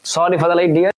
Sorry for the late, dear.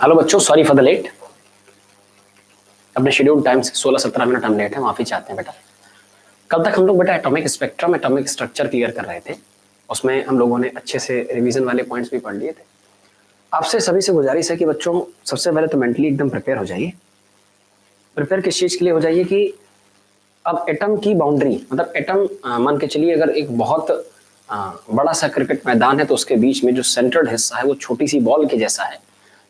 Hello बच्चों, sorry for the late. अपने schedule time से 16-17 minute हम late हैं, माफी चाहते हैं बेटा। कल तक हम लोग बेटा atomic spectrum, atomic structure clear कर रहे थे। उसमें हम लोगों ने अच्छे से रिवीजन वाले पॉइंट्स भी पढ़ लिए थे। आपसे सभी से गुजारिश है कि बच्चों सबसे पहले तो मेंटली एकदम प्रिपेयर हो जाइए। प्रिपेयर किस चीज के लिए हो जाइए कि अब एटम की बाउंड्री, मतलब एटम मान के चलिए अगर एक बहुत बड़ा सा क्रिकेट मैदान है तो उसके बीच में जो सेंटर्ड हिस्सा है वो छोटी सी बॉल के जैसा है,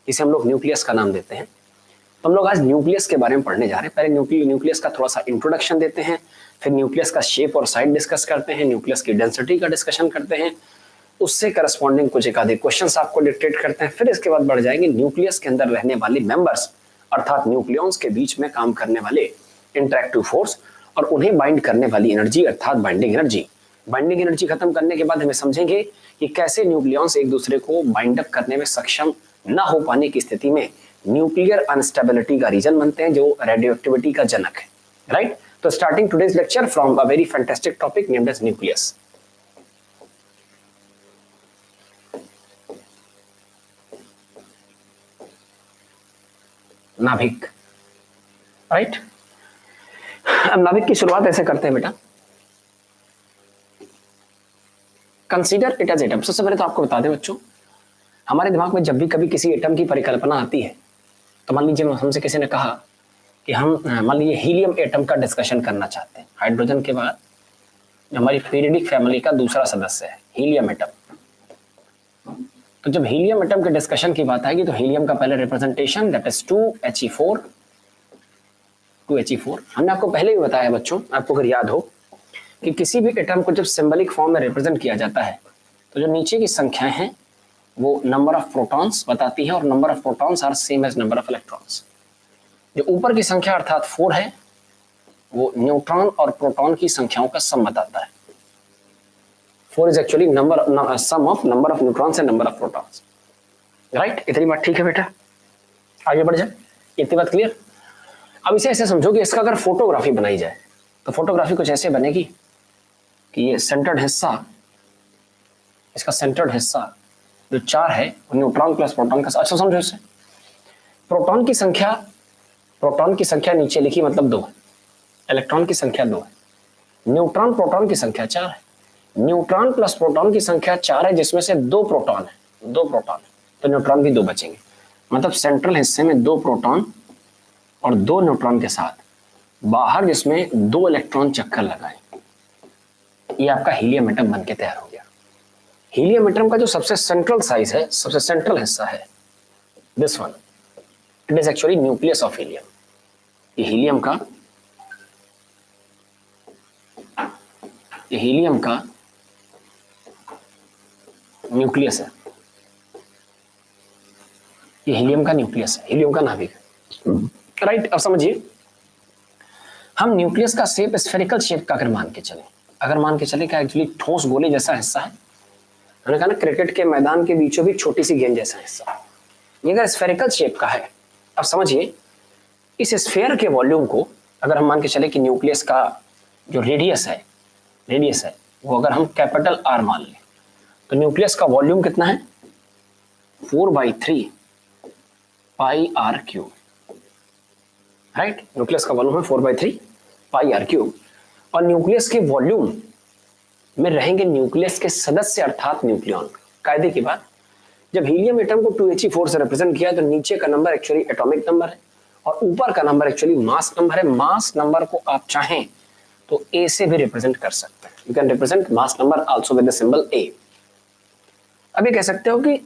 जिसे हम लोग न्यूक्लियस का नाम देते हैं। तो हम लोग आज न्यूक्लियस के बारे में पढ़ने जा रहे हैं। पहले न्यूक्लियस का थोड़ा सा इंट्रोडक्शन देते हैं, फिर न्यूक्लियस का शेप और साइज डिस्कस करते हैं, न्यूक्लियस की डेंसिटी का डिस्कशन करते हैं, उससे करस्पॉन्डिंग कुछ एक आधे क्वेश्चंस आपको डिक्टेट करते हैं। फिर इसके बाद बढ़ जाएंगे न्यूक्लियस के अंदर रहने वाले मेंबर्स, अर्थात न्यूक्लियॉन्स के बीच में काम करने वाले इंटरेक्टिव फोर्स और उन्हें बाइंड करने वाली एनर्जी, अर्थात बाइंडिंग एनर्जी। बाइंडिंग एनर्जी खत्म करने के बाद हमें समझेंगे कि कैसे न्यूक्लियॉन्स एक दूसरे को बाइंड अप करने में सक्षम न हो पाने की स्थिति में न्यूक्लियर अनस्टेबिलिटी का रीजन बनते हैं, जो रेडियोएक्टिविटी का जनक है। राइट? तो starting today's lecture from a very fantastic topic named as nucleus. नाभिक। राइट? अब नाभिक की शुरुआत ऐसे करते हैं बेटा, कंसीडर इट एज एटम। सबसे पहले तो आपको बता दें बच्चों, हमारे दिमाग में जब भी कभी किसी एटम की परिकल्पना आती है तो मान लीजिए हमसे किसी ने कहा कि हम मान लीजिए हीलियम एटम का डिस्कशन करना चाहते हैं। हाइड्रोजन के बाद जो हमारी पीरियडिक फैमिली का दूसरा सदस्य है हीलियम एटम। तो जब हीलियम एटम के डिस्कशन की बात आएगी तो हीलियम का पहले representation that is 2He4। 2He4 हमने आपको पहले भी बताया बच्चों, आपको अगर याद हो कि किसी भी एटम को जब सिंबलिक फॉर्म में रिप्रेजेंट किया जाता है तो जो नीचे की संख्याएं हैं वो नंबर ऑफ प्रोटॉन्स बताती है और number of protons are same as number of electrons. जो ऊपर की संख्या अर्थात 4 है वो न्यूट्रॉन और प्रोटॉन की संख्याओं का सम बताता है। 4 is actually number sum of number of neutrons and number of protons. Right? इतनी बात ठीक है बेटा, आगे बढ़ जाए। इतनी बात क्लियर? अब इसे ऐसे समझो कि इसका अगर फोटोग्राफी बनाई जाए तो फोटोग्राफी कुछ ऐसे बनेगी कि ये सेंटर्ड हिस्सा, इसका सेंटर्ड हिस्सा जो 4 है न्यूट्रॉन प्लस प्रोटॉन का। अच्छा समझो इसे, प्रोटॉन की संख्या नीचे लिखी मतलब 2 है, इलेक्ट्रॉन की संख्या 2 है, न्यूट्रॉन प्रोटॉन की संख्या 4 है। न्यूट्रॉन प्लस प्रोटॉन की संख्या 4 है जिसमें से 2 प्रोटॉन है, 2 प्रोटॉन है तो न्यूट्रॉन भी 2 बचेंगे। मतलब सेंट्रल हिस्से में 2 प्रोटॉन और 2 न्यूट्रॉन के साथ बाहर जिसमें 2 इलेक्ट्रॉन चक्कर लगाए, ये आपका हीलियम एटम बनके तैयार हो गया। हीलियम एटम का जो सबसे सेंट्रल साइज है, सबसे सेंट्रल हिस्सा है this one, it is actually nucleus of helium. ये हीलियम का न्यूक्लियस है, ये हीलियम का न्यूक्लियस है, हीलियम का नाभिक है। राइट? अब समझिए, हम न्यूक्लियस का शेप स्फेरिकल शेप का अगर मान के चले क्या एक्चुअली ठोस गोले जैसा हिस्सा है। मैंने कहा ना क्रिकेट के मैदान के बीचों बीच छोटी सी गेंद जैसा हिस्सा, ये अगर स्फेरिकल शेप का है। अब समझिए, इस स्फेयर के वॉल्यूम को अगर हम मान के चले कि न्यूक्लियस का जो रेडियस है वो अगर हम कैपिटल R मान लें तो न्यूक्लियस का वॉल्यूम कितना है 4/3 पाई R क्यूब। राइट? न्यूक्लियस का वॉल्यूम है 4/3 पाई R क्यूब। और न्यूक्लियस के वॉल्यूम में रहेंगे न्यूक्लियस के सदस्य अर्थात न्यूक्लियॉन। कायदे की बात, जब हीलियम एटम को 2He4 से रिप्रेजेंट किया तो नीचे का नंबर एक्चुअली एटॉमिक नंबर है और ऊपर का नंबर एक्चुअली मास नंबर है। मास नंबर को आप चाहें तो A से भी रिप्रेजेंट कर सकते हैं। You can represent mass number also with the symbol A। अब ये कह सकते हो कि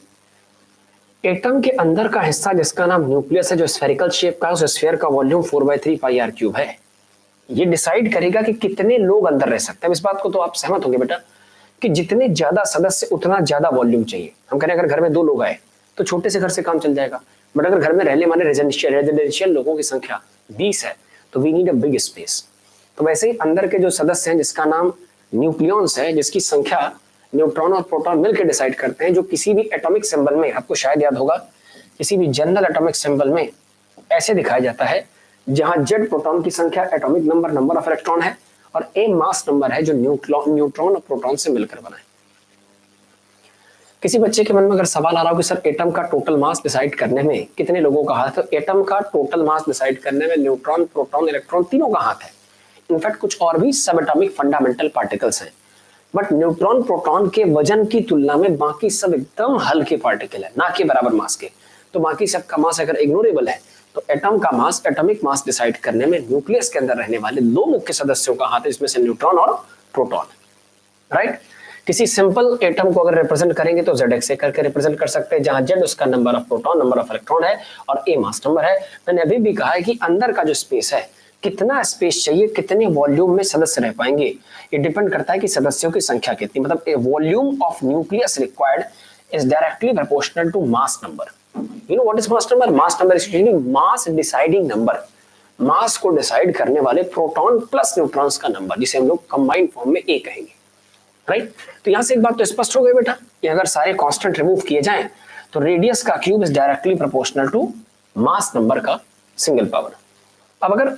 एटम के अंदर का हिस्सा जिसका नाम न्यूक्लियस है, जो स्फेरिकल शेप का है, उस स्फीयर का वॉल्यूम 4/3 πr³ है। ये डिसाइड करेगा कि कितने लोग अंदर रह सकते हैं। इस बात को तो आप सहमत होंगे बेटा कि जितने ज्यादा सदस्य उतना ज्यादा वॉल्यूम चाहिए। हम कह रहे हैं अगर घर में 2 लोग आए तो छोटे से घर से काम चल जाएगा, बट अगर घर में रहने वाले रेजिडेंशियल लोगों की संख्या 20 है तो we need a big space. तो वैसे ही अंदर के जो सदस्य हैं जिसका नाम न्यूक्लियॉन्स है, जिसकी संख्या न्यूट्रॉन और प्रोटॉन मिलकर डिसाइड करते हैं, जो किसी भी एटॉमिक सिंबल में, आपको शायद याद होगा, किसी भी जनरल एटॉमिक सिंबल में ऐसे दिखाया जाता है जहां Z प्रोटॉन की संख्या atomic number, number of electron है, और A मास नंबर है जो न्यूट्रॉन और प्रोटॉन से मिलकर बना है। किसी बच्चे के मन में अगर सवाल आ रहा हो कि सर एटम का टोटल मास डिसाइड करने में कितने लोगों का हाथ है, तो एटम का टोटल मास डिसाइड करने में न्यूट्रॉन, प्रोटॉन, इलेक्ट्रॉन तीनों का हाथ है। इनफैक्ट कुछ और भी सब एटॉमिक फंडामेंटल पार्टिकल्स हैं, बट न्यूट्रॉन प्रोटॉन के वजन की तुलना में बाकी सब एकदम हल्के पार्टिकल है, ना के बराबर मास के। तो बाकी सब का मास अगर इग्नोरेबल है तो एटम का मास, एटॉमिक मास डिसाइड करने में न्यूक्लियस के अंदर रहने वाले 2 मुख्य सदस्यों का हाथ है, इसमें से न्यूट्रॉन और प्रोटॉन। राइट? किसी सिंपल एटम को अगर रिप्रेजेंट करेंगे तो ZX से करके रिप्रेजेंट कर सकते हैं, जहां Z उसका number of proton, number of electron है और A मास नंबर है। मैंने अभी भी कहा है कि अंदर का जो स्पेस है, कितना स्पेस चाहिए, कितने वॉल्यूम में सदस्य रह पाएंगे, ये डिपेंड करता है कि सदस्यों की संख्या कितनी। मतलब a volume of nucleus required is directly proportional to mass number. You know what is mass number? Mass number is mass deciding number, mass को डिसाइड करने वाले प्रोटॉन प्लस न्यूट्रॉन्स का नंबर, जिसे हम लोग कंबाइंड फॉर्म में A कहेंगे। Right? तो यहां से एक बात तो स्पष्ट हो गई बेटा कि अगर सारे कांस्टेंट रिमूव किए जाएं तो रेडियस का cube is directly proportional to mass number का सिंगल पावर। अब अगर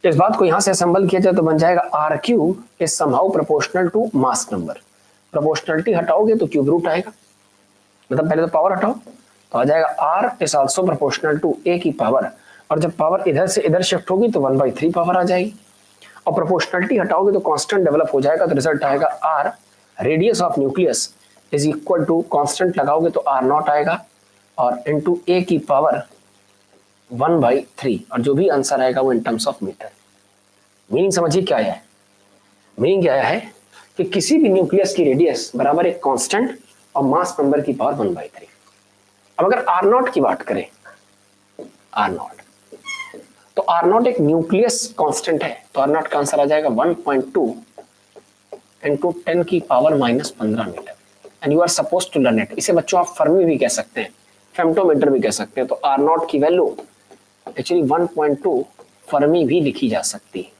इस बात को यहां से असेंबल किया जाए तो बन जाएगा R³ is somehow proportional to mass number. Proportionality हटाओगे तो क्यूब रूट आएगा, मतलब पहले तो पावर हटाओ तो आ जाएगा R is also proportional to A की पावर, और जब पावर इधर से इधर शिफ्ट होगी तो 1/3 पावर आ जाएगी। और प्रोपोर्शनलिटी हटाओगे तो कांस्टेंट डेवलप हो जाएगा, तो रिजल्ट आएगा R radius of nucleus is equal to, constant लगाओगे तो R0 आएगा और इनटू A की पावर 1/3, और जो भी आंसर आएगा वो in terms of metre. Meaning समझिए क्या है? मीनिंग क्या है कि किसी भी न्यूक्लियस की रेडियस बराबर एक कांस्टेंट और मास नंबर की पावर 1/3। अब अगर R0 की बात करें, R0 तो R0 एक न्यूक्लियस कांस्टेंट है, तो R0 का आंसर आ जाएगा 1.2 into 10 की power -15 metre. And you are supposed to learn it. इसे बच्चों आप फर्मी भी कह सकते हैं, फेम्टोमीटर भी कह सकते हैं। तो R0 की वैल्यू एक्चुअली 1.2 फर्मी भी लिखी जा सकती है।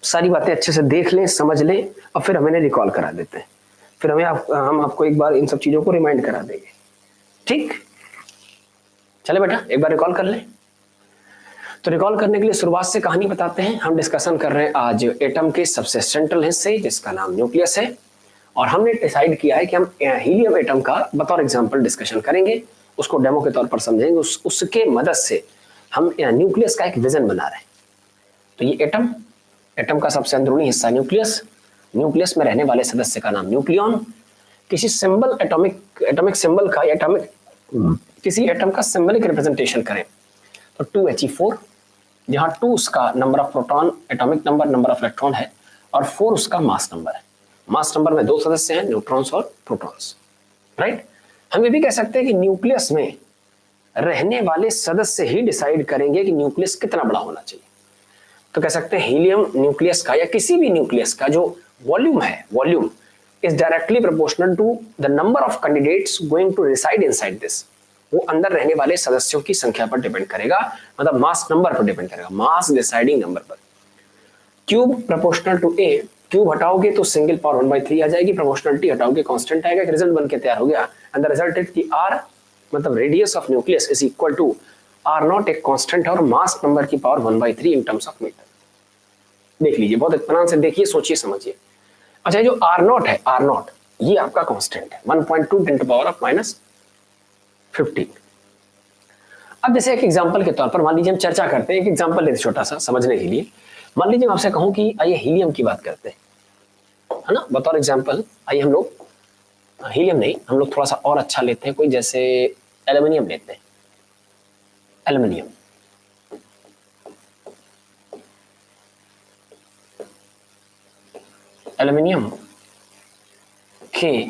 सारी बातें अच्छे से देख लें, समझ लें, और फिर हम इन्हें रिकॉल करा देते हैं। फिर हम आपको एक बार इन सब चीजों को रिमाइंड करा देंगे। ठीक, चले बेटा एक बार रिकॉल कर लें। तो रिकॉल करने के लिए शुरुआत से कहानी बताते हैं। हम डिस्कशन कर रहे हैं आज एटम के सबसे सेंट्रल हिस्से जिसका नाम न्यूक्लियस है, और हमने डिसाइड किया है कि हम हीलियम एटम का बतौर एग्जांपल डिस्कशन करेंगे, उसको डेमो के तौर पर समझेंगे। उसके मदद से हम न्यूक्लियस का एक विजन बना रहे हैं। तो ये एटम का सबसे अंदरूनी हिस्सा न्यूक्लियस, न्यूक्लियस में रहने वाले सदस्य का नाम न्यूक्लियॉन। किसी सिंबल एटॉमिक सिंबल का, किसी एटम का सिंबलिक रिप्रेजेंटेशन करें तो 2He4, जहां 2 उसका number of proton, atomic number, number of electron है, और 4 उसका मास नंबर है। मास नंबर में 2 सदस्य हैं, न्यूट्रॉन्स और प्रोटॉन्स। राइट? हम ये भी कह सकते हैं कि न्यूक्लियस में रहने वाले सदस्य ही डिसाइड करेंगे कि न्यूक्लियस कितना बड़ा होना चाहिए। तो कह सकते हैं हीलियम न्यूक्लियस का या किसी भी न्यूक्लियस का जो वॉल्यूम है, volume is directly proportional to the number of candidates going to reside inside this. वो अंदर रहने वाले सदस्यों की संख्या पर डिपेंड करेगा, मतलब मास नंबर पर डिपेंड करेगा, मास डिसाइडिंग नंबर पर। Cube proportional to A, cube हटाओगे तो सिंगल पावर 1/3 आ जाएगी, प्रोपोर्शनलिटी हटाओगे कांस्टेंट आएगा, रिजल्ट बन के तैयार हो गया। एंड द रिजल्ट इज कि R मतलब radius of nucleus is equal to R0 एक कांस्टेंट है और मास नंबर की power 1/3 in terms of metre. देख लीजिए, बहुत इत्मीनान से देखिए, सोचिए समझिए। अच्छा, जो R0 है, R0 ये आपका कांस्टेंट है 1.2 × 10⁻⁻15। अब जैसे एक एग्जांपल के तौर पर मान लीजिए हम चर्चा करते हैं, एक एग्जांपल लेते छोटा सा समझने के लिए। मान लीजिए मैं आपसे कहूं कि आइए हीलियम की बात करते हैं। है ना। बतौर एग्जाम्पल आइए हम लोग हीलियम नहीं, हम लोग थोड़ा सा और अच्छा लेते हैं, कोई जैसे एल्युमिनियम लेते हैं। एल्युमिनियम एल्युमिनियम के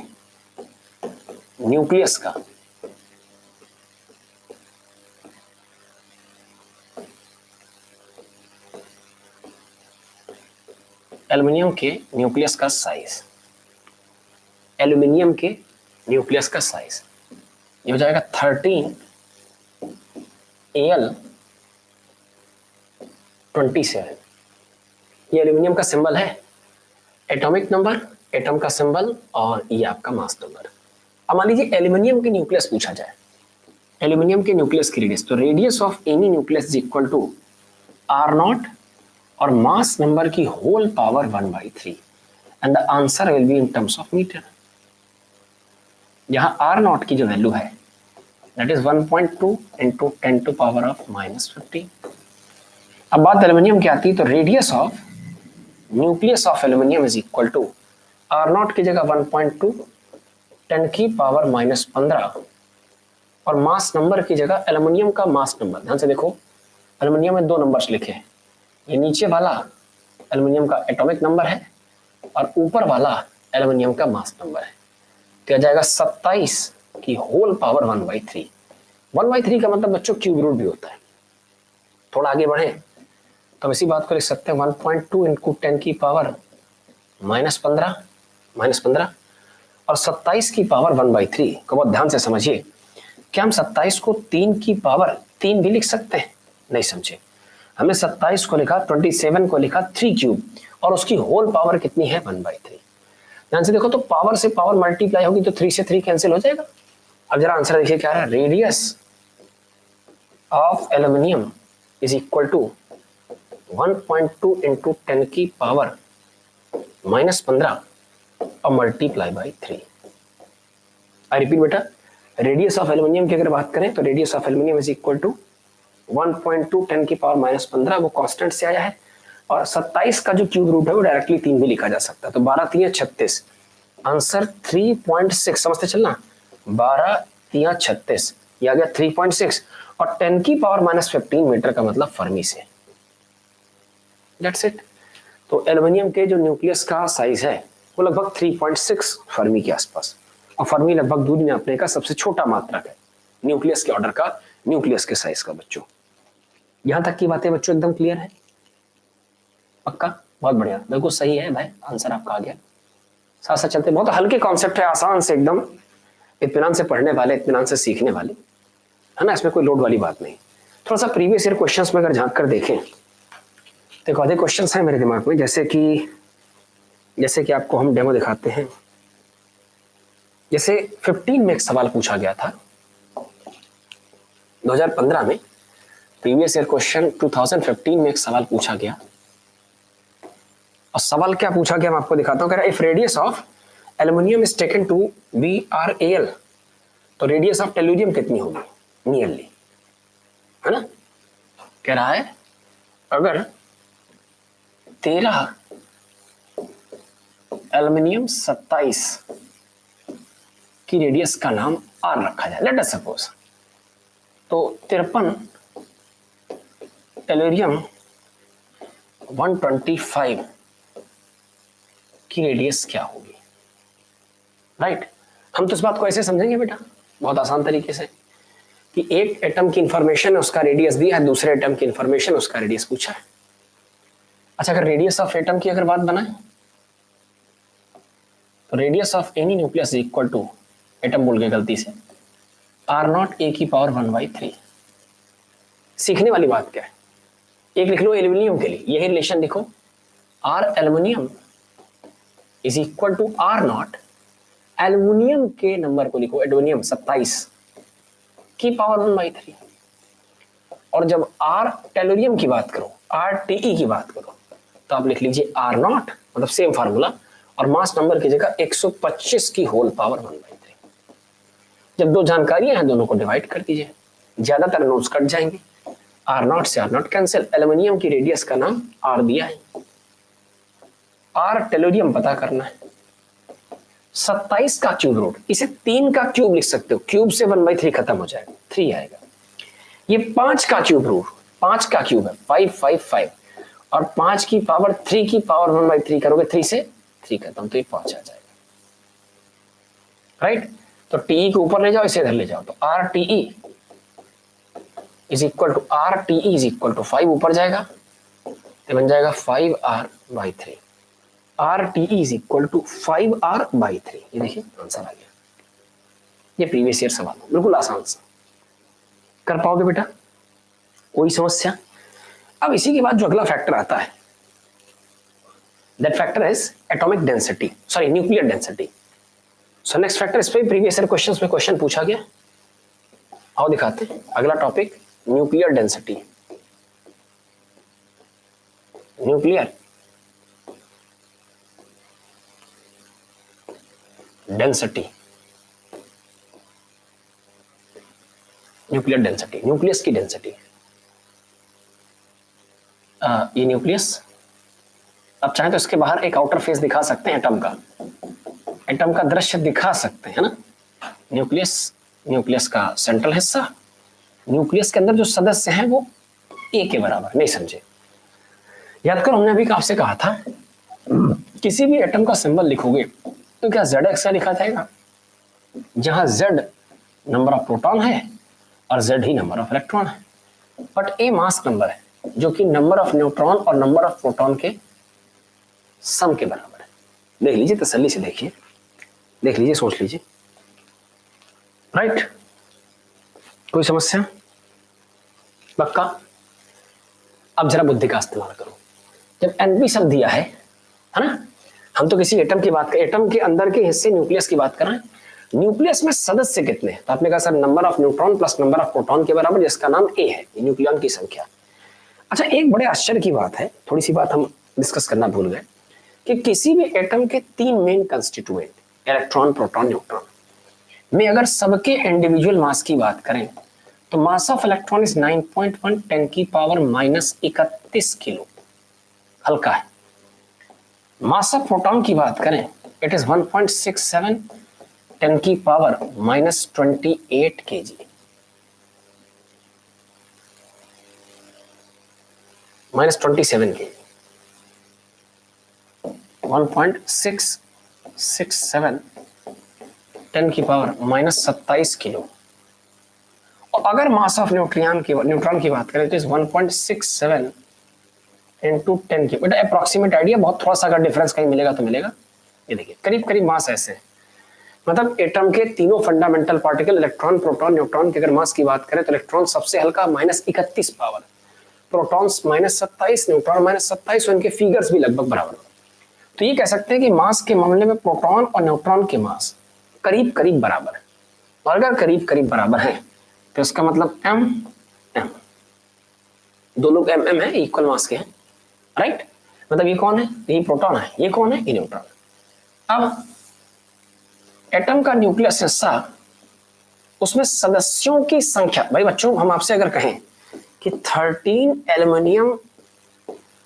न्यूक्लियस का एल्युमिनियम के न्यूक्लियस का साइज, एल्युमिनियम के न्यूक्लियस का साइज ये हो जाएगा 13Al27। ये एल्युमिनियम का सिंबल है, एटॉमिक नंबर, एटम का सिंबल, और ये आपका मास नंबर। अब मान लीजिए एल्युमिनियम के न्यूक्लियस पूछा जाए, एल्युमिनियम के न्यूक्लियस की रेडियस, तो radius of any nucleus is equal to R0 और मास नंबर की whole power 1/3 and the answer will be in terms of metre. यहां R0 की जो वैल्यू है दैट इज 1.2 इंटू 10⁻⁻15। अब बात एल्युमिनियम की आती है, तो radius of nucleus of aluminium is equal to R0 की जगह 1.2 10⁻⁻15 और मास नंबर की जगह एल्युमिनियम का मास नंबर, ध्यान से देखो एल्युमिनियम में 2 नंबर्स लिखे हैं, ये नीचे वाला एल्युमिनियम का एटॉमिक नंबर है और ऊपर वाला एल्युमिनियम का मास नंबर है। तो आ जाएगा 27 की होल पावर 1/3। 1/3 का मतलब बच्चों क्यूब रूट भी होता है। थोड़ा आगे बढ़े तो इसी बात को लिख सकते हैं 1.2 इंटू 10⁻⁻15 और 27 की पावर 1/3 को बहुत ध्यान से समझिए। क्या हम 27 को 3 की पावर 3 भी लिख सकते हैं? नहीं समझे। हमने 27 को लिखा, 27 को लिखा 3 क्यूब और उसकी होल पावर कितनी है 1/3। ध्यान से देखो तो पावर से पावर मल्टीप्लाई होगी तो 3 से 3 कैंसिल हो जाएगा। अब जरा आंसर देखिए क्या है, radius of aluminium is equal to 1.2 into 10 की पावर -15 और मल्टीप्लाई बाई 3। आई रिपीट बेटा, रेडियस ऑफ एल्युमिनियम की अगर बात करें तो radius of aluminium is equal to 1.2 10 की पावर -15, वो कांस्टेंट से आया है, और 27 का जो क्यूब रूट है वो डायरेक्टली 3 भी लिखा जा सकता है। तो 12 3 36, आंसर 3.6, समझते चलना, 12 3 36, ये आ गया 3.6 और 10 की पावर -15 मीटर का मतलब फर्मी से। That's it. तो एल्युमिनियम के जो न्यूक्लियस का साइज है वो लगभग 3.6 फर्मी के आसपास, और फर्मी लगभग दूरी में अपने का सबसे छोटा मात्रक है न्यूक्लियस के ऑर्डर का, न्यूक्लियस के साइज का। बच्चों यहां तक की बातें बच्चों एकदम क्लियर है? पक्का? बहुत बढ़िया, बिल्कुल सही है भाई, आंसर आपका आ गया। साथ साथ चलते, बहुत हल्के कॉन्सेप्ट है, आसान से एकदम, इत्मीनान से पढ़ने वाले, इत्मीनान से सीखने वाले, है ना, इसमें कोई लोड वाली बात नहीं। थोड़ा सा प्रीवियस ईयर क्वेश्चंस में अगर झांक कर देखें तो एक आधे क्वेश्चंस हैं मेरे दिमाग में, जैसे कि आपको हम डेमो दिखाते हैं। जैसे 15 में एक सवाल पूछा गया था 2015 में, प्रीवियस ईयर क्वेश्चन 2015 में एक सवाल पूछा गया, और सवाल क्या पूछा गया मैं आपको दिखाता हूं। कह रहा है if radius of aluminium is taken to VRAL, तो रेडियस ऑफ टेल्यूरियम कितनी होगी नियरली, है ना। कह रहा है अगर 13 एल्युमिनियम 27 की रेडियस का नाम R रखा जाए, लेट अस सपोज, तो 53 टेल्यूरियम 125 की रेडियस क्या होगी, राइट। हम तो इस बात को ऐसे समझेंगे बेटा बहुत आसान तरीके से कि एक एटम की इंफॉर्मेशन है, उसका रेडियस दिया है, दूसरे एटम की इंफॉर्मेशन, उसका रेडियस पूछा है। अच्छा, अगर रेडियस ऑफ एटम की अगर बात बनाए तो radius of any nucleus is equal to, atom बोल गए गलती से, R0 A की पावर 1/3। सीखने वाली बात क्या है, एक लिख लो एल्युमिनियम के लिए, यही रिलेशन लिखो, R aluminium is equal to R0, aluminium के नंबर को लिखो, एल्युमिनियम 27 की पावर 1/3, और जब R टेल्यूरियम की बात करो, RTE की बात करो, तो आप लिख लीजिए R0, मतलब सेम फार्मूला, और मास नंबर की जगह 125 की होल पावर 1/3। जब दो जानकारियां हैं दोनों को डिवाइड कर दीजिए, ज्यादातर नोट्स कट जाएंगे, R0 से R0 कैंसिल, एल्युमिनियम की रेडियस का नाम R दिया है, R टेल्यूरियम पता करना है, 27 का क्यूब रूट, इसे 3 का क्यूब लिख सकते हो, क्यूब से 1/3 खत्म हो जाएगा, 3 आएगा। ये 5 का क्यूब रूट, 5 का क्यूब है 5 5 5, और 5 की पावर 3 की पावर 1/3 करोगे, 3 से 3 खत्म, तो ये 5 आ जाएगा। राइट, तो टीई को ऊपर ले जाओ, इसे इधर ले जाओ, तो R TE is equal to R TE is equal to 5 ऊपर जाएगा, ये बन जाएगा 5r/3। R TE is equal to 5r/3। ये देखिए आंसर आ गया। ये प्रीवियस ईयर सवाल है, बिल्कुल आसान सा, कर पाओगे बेटा, कोई समस्या? अब इसी के बाद जो अगला फैक्टर आता है, that factor is atomic density, sorry nuclear density. So next factor, इस पे प्रीवियस ईयर क्वेश्चंस में क्वेश्चन पूछा गया। आओ दिखाते हैं अगला topic, nuclear density. Nuclear density, nuclear density, nucleus की डेंसिटी। ये न्यूक्लियस, अब चाहे तो इसके बाहर एक आउटर फेस दिखा सकते हैं, एटम का, एटम का दृश्य दिखा सकते हैं ना। न्यूक्लियस, न्यूक्लियस का सेंट्रल हिस्सा, न्यूक्लियस के अंदर जो सदस्य हैं वो ए के बराबर, नहीं समझे? याद करो, हमने अभी आपसे कहा था किसी भी एटम का सिंबल लिखोगे तो क्या ZX लिखा जाएगा, जहां Z नंबर ऑफ प्रोटॉन है और Z he number of electron है, बट ए मास नंबर है जो कि नंबर ऑफ न्यूट्रॉन और नंबर ऑफ प्रोटॉन के सम के बराबर है। देख लीजिए, तसल्ली से देखिए, देख लीजिए, सोच लीजिए। राइट, कोई समस्या? पक्का? अब जरा बुद्धि का इस्तेमाल करो। जब NP शब्द दिया है ना, हम तो किसी एटम की बात करें, एटम के अंदर के हिस्से न्यूक्लियस की बात कर रहे हैं। न्यूक्लियस में सदस्य कितने हैं? तो आपने कहा sir number of neutron plus number of proton के बराबर, जिसका नाम ए है, न्यूक्लियॉन की संख्या। अच्छा, एक बड़े आश्चर्य की बात है, थोड़ी सी बात हम डिस्कस करना भूल गए, कि किसी भी एटम के 3 main constituent, electron, proton, neutron, में अगर सबके इंडिविजुअल मास की बात करें तो मास ऑफ इलेक्ट्रॉन इज 9.1 10 की पावर -31 किलो, हल्का है। मास ऑफ प्रोटॉन की बात करें, इट इज 1.67 10 की पावर -28 kg, -27 kg, 1.667 10 की पावर -27 किलो। और अगर मास ऑफ न्यूट्रॉन की बात करें तो इस 1.67 into 10 की, बेटा अप्रोक्सीमेट आइडिया, बहुत थोड़ा सा अगर डिफरेंस कहीं मिलेगा तो मिलेगा। ये देखिए करीब करीब मास ऐसे है, मतलब एटम के तीनों fundamental particle, electron, proton, neutron की अगर मास की बात करें तो इलेक्ट्रॉन सबसे हल्का -31 पावर, प्रोटॉन्स -27, न्यूट्रॉन -27, इनके फिगर्स भी लगभग बराबर। तो ये कह सकते हैं कि मास के मामले में प्रोटॉन और न्यूट्रॉन के मास करीब करीब बराबर है, और अगर करीब करीब बराबर है तो इसका मतलब m m, दो लोग m m है, इक्वल मास के हैं। राइट, मतलब ये कौन है? ये प्रोटॉन है, ये कौन है? ये न्यूट्रॉन। अब एटम का न्यूक्लियस हिस्सा, उसमें सदस्यों की संख्या, भाई बच्चों हम आपसे अगर कहें कि 13 एल्युमिनियम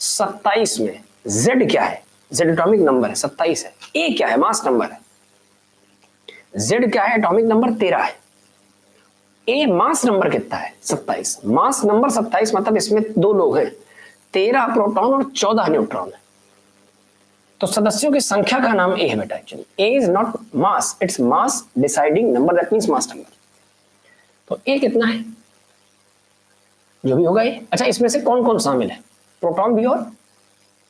27 में Z क्या है? Z एटॉमिक नंबर है, 27 है। A क्या है? मास नंबर है। Z क्या है? एटॉमिक नंबर 13 है। A मास नंबर कितना है? 27। मास नंबर 27 मतलब इसमें दो लोग हैं, 13 प्रोटॉन और 14 न्यूट्रॉन है। तो सदस्यों की संख्या का नाम A है बेटा। Actually A is not mass, its mass deciding number, that means mass number. तो A कितना है? जो भी होगा ये। अच्छा, इसमें से कौन कौन शामिल है? प्रोटॉन भी, और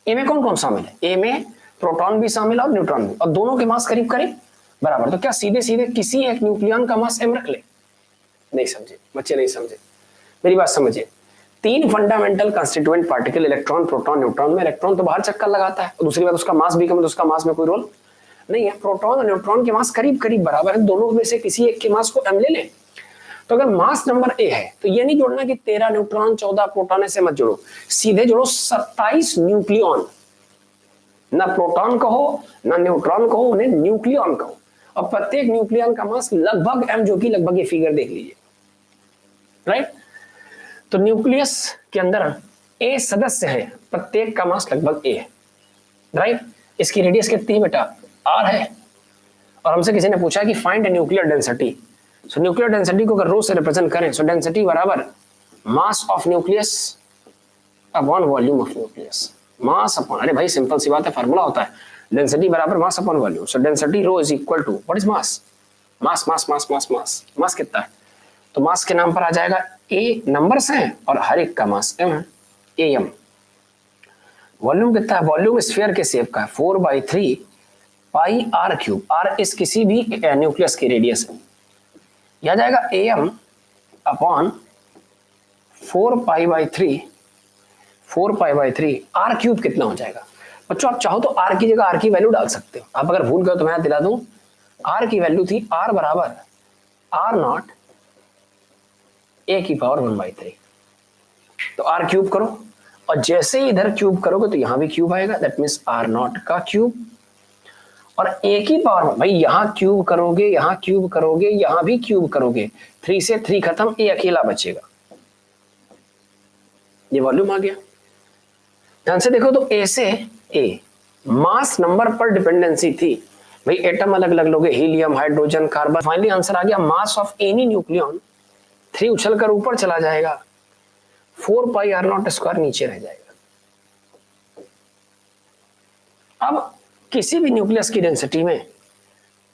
A में कौन कौन शामिल है? A में प्रोटॉन भी शामिल और न्यूट्रॉन भी, और दोनों के मास करीब करीब बराबर। तो क्या सीधे सीधे किसी एक न्यूक्लियॉन का मास m रख ले? नहीं समझे बच्चे, नहीं समझे, मेरी बात समझिए। 3 fundamental constituent particle, electron, proton, neutron में इलेक्ट्रॉन तो बाहर चक्कर लगाता है, और दूसरी बात उसका मास भी कम है, तो उसका मास में कोई रोल नहीं है। प्रोटॉन और न्यूट्रॉन के मास करीब करीब बराबर है, दोनों में से किसी एक के मास को m ले लें। तो अगर मास नंबर A है तो ये नहीं जोड़ना कि 13 न्यूट्रॉन 14 प्रोटॉन, से मत जोड़ो, सीधे जोड़ो 27 न्यूक्लियॉन। ना प्रोटॉन कहो ना न्यूट्रॉन कहो, उन्हें न्यूक्लियॉन कहो, और प्रत्येक न्यूक्लियॉन का मास लगभग m, जो कि लगभग ये फिगर देख लीजिए। राइट, तो न्यूक्लियस के अंदर A सदस्य है, प्रत्येक का मास लगभग A है। राइट, इसकी रेडियस कितनी है बेटा? R है, और हमसे किसी ने पूछा कि फाइंड न्यूक्लियर डेंसिटी, सो न्यूक्लियर डेंसिटी को अगर रो से रिप्रेजेंट करें, सो डेंसिटी बराबर mass of nucleus upon volume of nucleus, mass upon, अरे भाई सिंपल सी बात है, फार्मूला होता है डेंसिटी बराबर mass upon volume, so density rho is equal to what is mass, mass mass mass mass mass, mass कितना है, तो मास के नाम पर आ जाएगा ए, नंबर्स हैं और हर एक का मास m है, am। वॉल्यूम कितना है, वॉल्यूम स्फीयर के शेप का है 4/3 पाई आर क्यूब, आर इस किसी भी न्यूक्लियस की रेडियस है, यह आ जाएगा am upon 4 pi by 3 R cube कितना हो जाएगा। बच्चों आप चाहो तो आर की जगह आर की वैल्यू डाल सकते हो, आप अगर भूल गए तो मैं दिला दूं, आर की वैल्यू थी आर बराबर आर नॉट ए की पावर 1/3, तो आर क्यूब करो और जैसे ही इधर क्यूब करोगे तो यहां भी क्यूब आएगा, दैट मीन्स आर नॉट का क्यूब, और ए की पावर, भाई यहां क्यूब करोगे यहां क्यूब करोगे यहां भी क्यूब करोगे, 3 से 3 खत्म, ए अकेला बचेगा, ये वॉल्यूम आ गया। ध्यान से देखो तो ए से ए मास नंबर पर डिपेंडेंसी थी, भाई एटम अलग अलग लोगे, helium hydrogen carbon, finally answer आ गया मास ऑफ एनी न्यूक्लियन 3 उछलकर ऊपर चला जाएगा, 4 पाई आर नॉट स्क्वायर नीचे रह जाएगा। अब किसी भी न्यूक्लियस की डेंसिटी में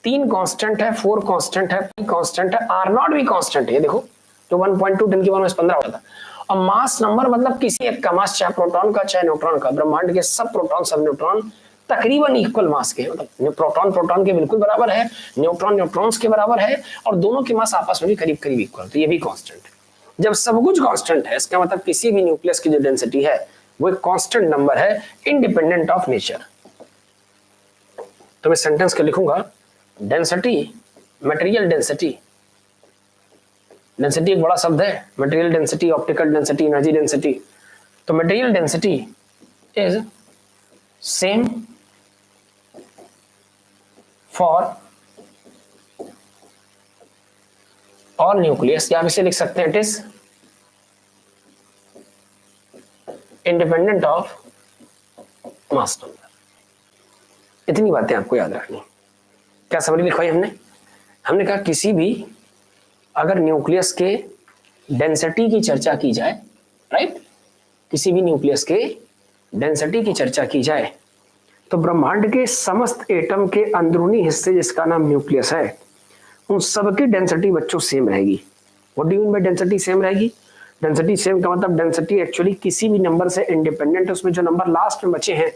3 कांस्टेंट है, 4 कांस्टेंट है, P कांस्टेंट है, आर नॉट भी कांस्टेंट है, ये देखो जो 1.2 10 की पावर -15 होता था, और मास नंबर मतलब किसी एक का मास, चाहे प्रोटॉन का चाहे न्यूट्रॉन का, ब्रह्मांड के सब प्रोटॉन सब न्यूट्रॉन तकरीबन इक्वल मास के, मतलब प्रोटॉन प्रोटॉन के बिल्कुल बराबर है, न्यूट्रॉन न्यूट्रॉन्स के बराबर है, और दोनों के मास आपस में भी करीब करीब इक्वल, तो ये भी कांस्टेंट है। जब सब कुछ कांस्टेंट है इसका मतलब किसी भी न्यूक्लियस की जो डेंसिटी है वो एक कांस्टेंट नंबर है, इंडिपेंडेंट ऑफ नेचर। तो मैं सेंटेंस के लिखूंगा, डेंसिटी, मटेरियल डेंसिटी, डेंसिटी एक बड़ा शब्द है, material density, optical density, energy density, तो material density is same for all nucleus, या आप इसे लिख सकते हैं it is independent of mass number. इतनी बातें आपको याद रखनी। क्या समरी लिखवाई हमने, हमने कहा किसी भी अगर न्यूक्लियस के डेंसिटी की चर्चा की जाए, राइट, किसी भी न्यूक्लियस के डेंसिटी की चर्चा की जाए तो ब्रह्मांड के समस्त एटम के अंदरूनी हिस्से जिसका नाम न्यूक्लियस है उन सबकी डेंसिटी बच्चों सेम रहेगी। What do you mean by density same रहेगी, डेंसिटी सेम का मतलब डेंसिटी एक्चुअली किसी भी नंबर से इंडिपेंडेंट, उसमें जो नंबर लास्ट में बचे हैं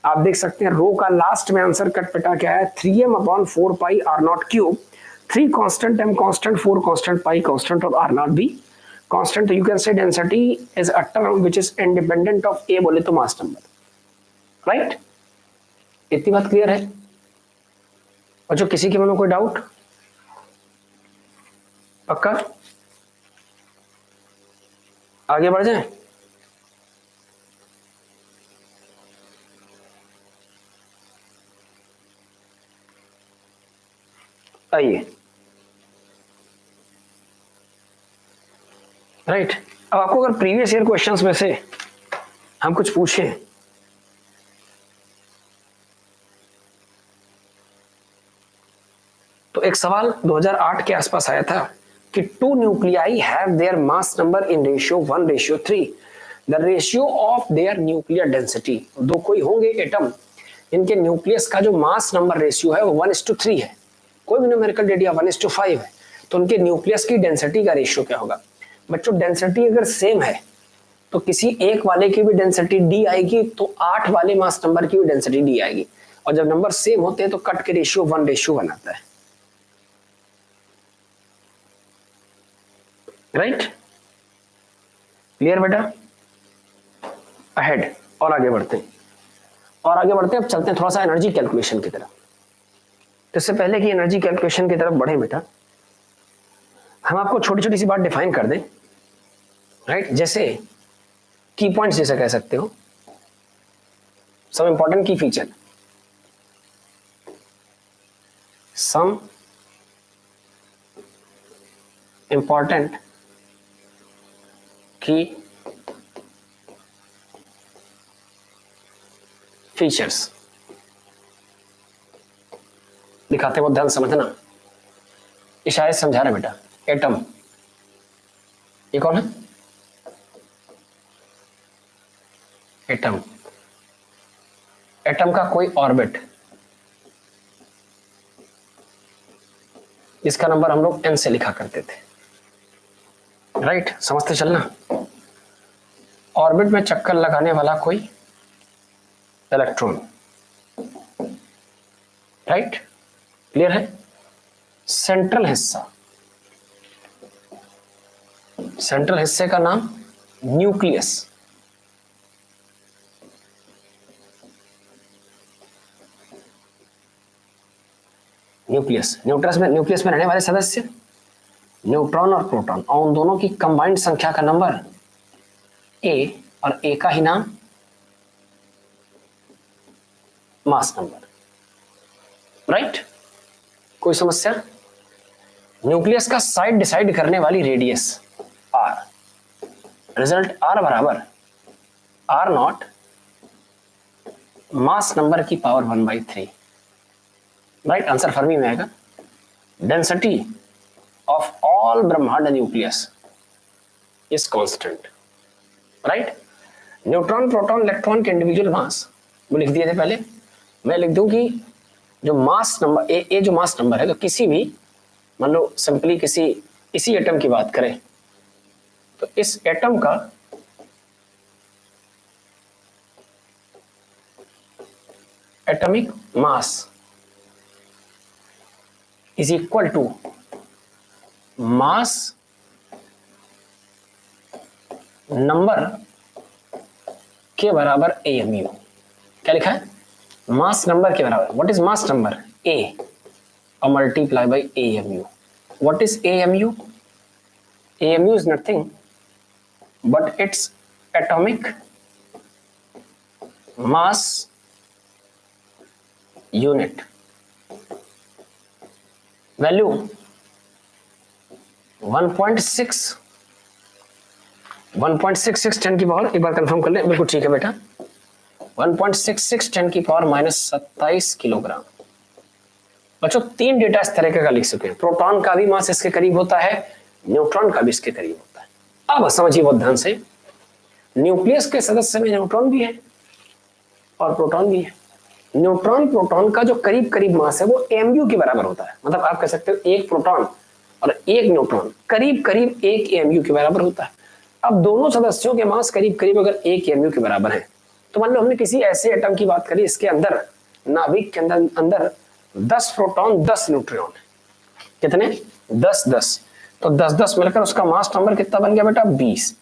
आप देख सकते हैं, रो का लास्ट में आंसर कटपिटा क्या है, 3m upon 4 pi R naught cube, 3 constant, m constant, 4 constant, pi constant और आर नॉट भी constant, you can say density is a term which is independent of A, बोले तो मास नंबर, राइट। इतनी बात clear है। और जो किसी के मन में कोई डाउट, पक्का आगे बढ़ जाए। आइए, राइट। अब आपको अगर प्रीवियस ईयर क्वेश्चंस में से हम कुछ पूछें तो एक सवाल 2008 के आसपास आया था कि 2 nuclei have their mass number in ratio 1:3, the ratio of their nuclear density, दो कोई होंगे एटम इनके न्यूक्लियस का जो मास नंबर रेशियो है वो 1:3 है, कोई भी न्यूमेरिकल डेट या 1:5 है, तो उनके न्यूक्लियस की डेंसिटी का रेशियो क्या होगा। बच्चों डेंसिटी अगर सेम है तो किसी एक वाले की भी डेंसिटी डी आएगी, तो 8 वाले मास नंबर की भी डेंसिटी डी आएगी, और जब नंबर सेम होते हैं तो कट के रेशियो 1:1 आता है, राइट। क्लियर बेटा, अहेड, और आगे बढ़ते हैं अब चलते हैं थोड़ा सा एनर्जी कैलकुलेशन की तरफ। तो इससे पहले कि एनर्जी कैलकुलेशन की तरफ बढ़े बेटा, हम आपको छोटी छोटी सी बात डिफाइन कर दें, राइट, जैसे की पॉइंट्स जैसे कह सकते हो, सम इंपॉर्टेंट की फीचर, सम इंपॉर्टेंट की फीचर्स, दिखाते हैं वो ध्यान समझना, इशारे से समझा रहे बेटा। एटम, ये कौन है? एटम। एटम का कोई ऑर्बिट जिसका नंबर हम लोग n से लिखा करते थे, राइट, समझते चलना। ऑर्बिट में चक्कर लगाने वाला कोई इलेक्ट्रॉन, राइट, क्लियर है। सेंट्रल हिस्सा, सेंट्रल हिस्से का नाम न्यूक्लियस। न्यूक्लियस, न्यूक्लियस में रहने वाले सदस्य न्यूट्रॉन और प्रोटॉन, और उन दोनों की कंबाइंड संख्या का नंबर A, और A का ही नाम मास नंबर, राइट। कोई समस्या? न्यूक्लियस का साइड डिसाइड करने वाली रेडियस R, रिजल्ट R बराबर R0 मास नंबर की पावर 1/3, राइट, आंसर फर्मी में आएगा। डेंसिटी ऑफ ऑल ब्रह्मांड nucleus is constant, right. Neutron, proton, electron के इंडिविजुअल मास वो लिख दिए थे पहले। मैं लिख दूं कि जो मास नंबर ए जो मास नंबर है, तो किसी भी, मान लो सिंपली इसी एटम की बात करें तो इस एटम का atomic mass is equal to mass number के बराबर AMU। क्या लिखा है? मास नंबर के बराबर। What is mass number? A और multiply by AMU। What is AMU? AMU is nothing but its atomic mass unit. Value 1.66 10 की पावर, एक बार कंफर्म कर ले, बिल्कुल ठीक है बेटा, 1.66 10 की पावर -27 किलोग्राम। बच्चों 3 डेटा इस तरीके का लिख सकते हैं। प्रोटॉन का भी मास इसके करीब होता है, न्यूट्रॉन का भी इसके करीब होता है। अब समझिए बहुत ध्यान से, न्यूक्लियस के सदस्य में न्यूट्रॉन भी है और प्रोटॉन भी है। न्यूट्रॉन प्रोटॉन का जो करीब करीब मास है वो AMU के बराबर होता है। मतलब आप कह सकते हो एक प्रोटॉन और एक न्यूट्रॉन करीब करीब 1 AMU के बराबर होता है। अब दोनों सदस्यों के मास करीब करीब अगर 1 AMU के बराबर है, तो मान लो हमने किसी ऐसे एटम की बात करी, इसके अंदर नाभिक के अंदर 10 प्रोटॉन 10 न्यूट्रॉन है। कितने? 10 तो 10 मिलकर उसका मास नंबर कितना बन गया बेटा? 20।